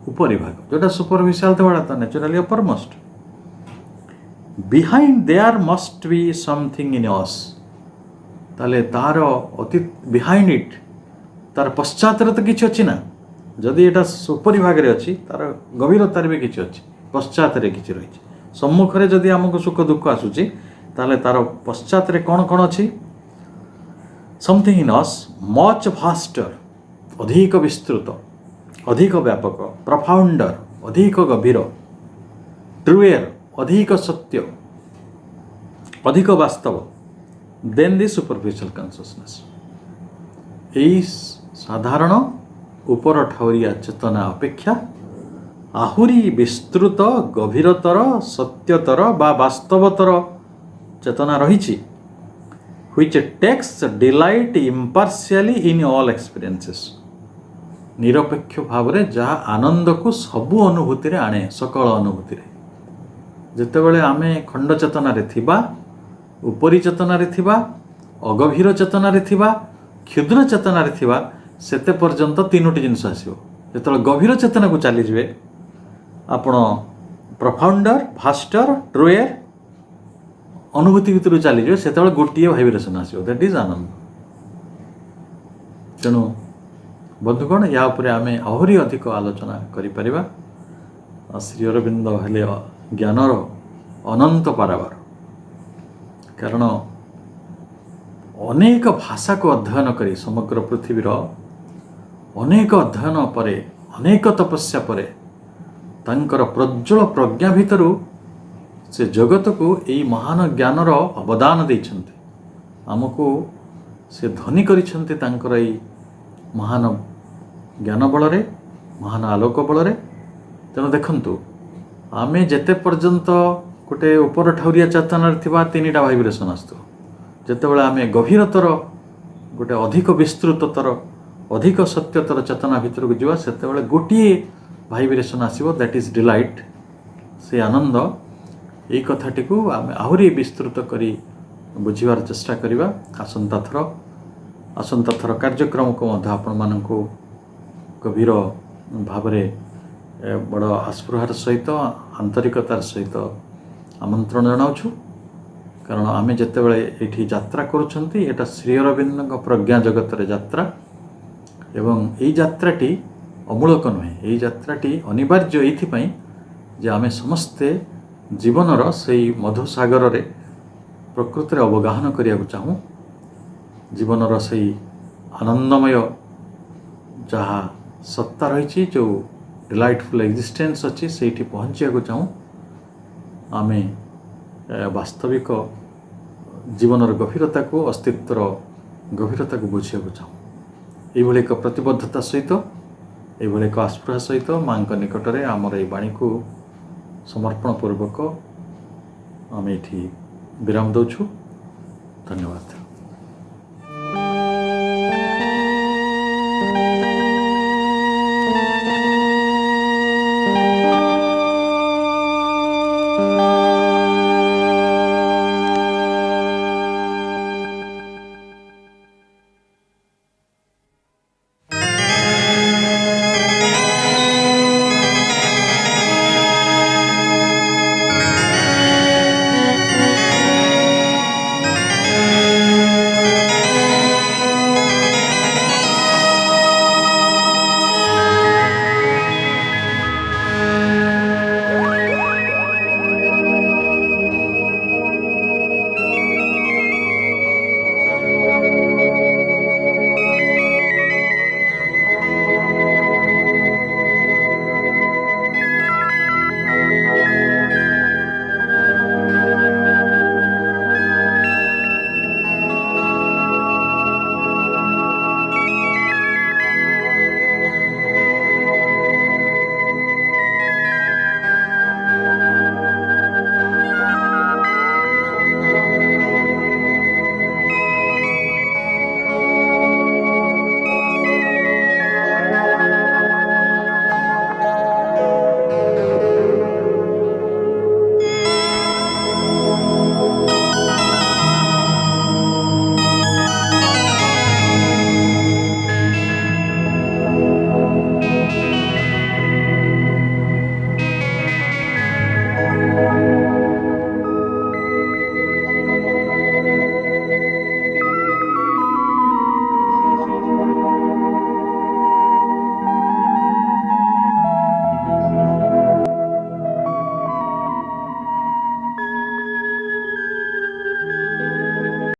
उपरी भाग जोटा सुपरफिशियल थोड़ा तो naturally uppermost behind there must be something in us ताले तार अति behind it तार पश्चात तो किसी अच्छी ना जदि एटा उपरी भाग रे अच्छी तार गभीरतार भी किसी अच्छी पश्चात रे किसी रही सम्मुख रे जदि आमको सुख दुख आसुची ताले तार पश्चात रे कौन कौन अच्छी समथिंग इन अस मच भास्टर अधिक विस्तृत अधिक व्यापक प्रफाउंडर अधिक गभीर ट्रुएर अधिक सत्य अधिक वास्तव देन दी सुपरफिशियल कॉन्शियसनेस यही साधारण ଉପର ଠାଉରିଆ ଚେତନା ଅପେକ୍ଷା ଆହୁରି ବିସ୍ତୃତ ଗଭୀରତର ସତ୍ୟତର ବା ବାସ୍ତବତର ଚେତନା ରହିଛି, which takes delight impartially in all experiences, ନିରପେକ୍ଷ ଭାବରେ ଯାହା ଆନନ୍ଦକୁ ସବୁ ଅନୁଭୂତିରେ ଆଣେ, ସକଳ ଅନୁଭୂତିରେ। ଯେତେବେଳେ ଆମେ ଖଣ୍ଡ ଚେତନାରେ ଥିବା, ଉପରି ଚେତନାରେ ଥିବା, ଅଗଭୀର ଚେତନାରେ ଥିବା, କ୍ଷୁଦ୍ର ଚେତନାରେ ଥିବା, ସେତେ ପର୍ଯ୍ୟନ୍ତ ତିନୋଟି ଜିନିଷ ଆସିବ। ଯେତେବେଳେ ଗଭୀର ଚେତନାକୁ ଚାଲିଯିବେ ଆପଣ ପ୍ରଫାଉଣ୍ଡର, ଭାଷ୍ଟର, ଟ୍ରୁଏର ଅନୁଭୂତି ଭିତରୁ ଚାଲିଯିବେ, ସେତେବେଳେ ଗୋଟିଏ ଭାଇବ୍ରେସନ୍ ଆସିବ, ଦ୍ୟାଟ୍ ଇଜ୍ ଆନନ୍ଦ। ତେଣୁ ବନ୍ଧୁଗଣ, ୟା ଉପରେ ଆମେ ଆହୁରି ଅଧିକ ଆଲୋଚନା କରିପାରିବା। ଶ୍ରୀ ଅରବିନ୍ଦ ହେଲେ ଜ୍ଞାନର ଅନନ୍ତ ପାରାବାର। କାରଣ ଅନେକ ଭାଷାକୁ ଅଧ୍ୟୟନ କରି ସମଗ୍ର ପୃଥିବୀର ଅନେକ ଅଧ୍ୟୟନ ପରେ, ଅନେକ ତପସ୍ୟା ପରେ ତାଙ୍କର ପ୍ରଜ୍ୱଳ ପ୍ରଜ୍ଞା ଭିତରୁ ସେ ଜଗତକୁ ଏହି ମହାନ ଜ୍ଞାନର ଅବଦାନ ଦେଇଛନ୍ତି। ଆମକୁ ସେ ଧନୀ କରିଛନ୍ତି ତାଙ୍କର ଏଇ ମହାନ ଜ୍ଞାନ ବଳରେ, ମହାନ ଆଲୋକ ବଳରେ। ତେଣୁ ଦେଖନ୍ତୁ, ଆମେ ଯେତେ ପର୍ଯ୍ୟନ୍ତ ଗୋଟେ ଉପର ଠାଉରିଆ ଚେତନାରେ ଥିବା ତିନିଟା ଭାଇବ୍ରେସନ୍ ଆସୁଥିବ, ଯେତେବେଳେ ଆମେ ଗଭୀରତର ଗୋଟେ ଅଧିକ ବିସ୍ତୃତତର, ଅଧିକ ସତ୍ୟତର ଚେତନା ଭିତରକୁ ଯିବା, ସେତେବେଳେ ଗୋଟିଏ ଭାଇବ୍ରେସନ୍ ଆସିବ, ଦ୍ୟାଟ୍ ଇଜ୍ ଡିଲାଇଟ୍, ସେ ଆନନ୍ଦ। ଏଇ କଥାଟିକୁ ଆମେ ଆହୁରି ବିସ୍ତୃତ କରି ବୁଝିବାର ଚେଷ୍ଟା କରିବା ଆସନ୍ତା ଥର କାର୍ଯ୍ୟକ୍ରମକୁ ମଧ୍ୟ ଆପଣମାନଙ୍କୁ ଗଭୀର ଭାବରେ ବଡ଼ ଆସ୍ପୃହାର ସହିତ, ଆନ୍ତରିକତାର ସହିତ ଆମନ୍ତ୍ରଣ ଜଣାଉଛୁ। କାରଣ ଆମେ ଯେତେବେଳେ ଏଇଠି ଯାତ୍ରା କରୁଛନ୍ତି, ଏଇଟା ଶ୍ରୀ ଅରବିନ୍ଦଙ୍କ ପ୍ରଜ୍ଞା ଜଗତରେ ଯାତ୍ରା, ଏବଂ ଏଇ ଯାତ୍ରାଟି ଅମୂଳକ ନୁହେଁ। ଏଇ ଯାତ୍ରାଟି ଅନିବାର୍ଯ୍ୟ ଏଇଥିପାଇଁ ଯେ ଆମେ ସମସ୍ତେ ଜୀବନର ସେଇ ମଧୁସାଗରରେ ପ୍ରକୃତରେ ଅବଗାହନ କରିବାକୁ ଚାହୁଁ। ଜୀବନର ସେଇ ଆନନ୍ଦମୟ ଯାହା ସତ୍ତା ରହିଛି, ଯେଉଁ ଡିଲାଇଟଫୁଲ୍ ଏକ୍ଜିଷ୍ଟେନ୍ସ ଅଛି, ସେଇଠି ପହଞ୍ଚିବାକୁ ଚାହୁଁ। ଆମେ ବାସ୍ତବିକ ଜୀବନର ଗଭୀରତାକୁ, ଅସ୍ତିତ୍ୱର ଗଭୀରତାକୁ ବୁଝିବାକୁ ଚାହୁଁ। ଏଇଭଳି ଏକ ପ୍ରତିବଦ୍ଧତା ସହିତ, ଏଇଭଳି ଏକ ଆସ୍ପୃହା ସହିତ ମାଙ୍କ ନିକଟରେ ଆମର ଏଇ ବାଣୀକୁ ସମର୍ପଣ ପୂର୍ବକ ଆମେ ଏଠି ବିରାମ ଦେଉଛୁ। ଧନ୍ୟବାଦ।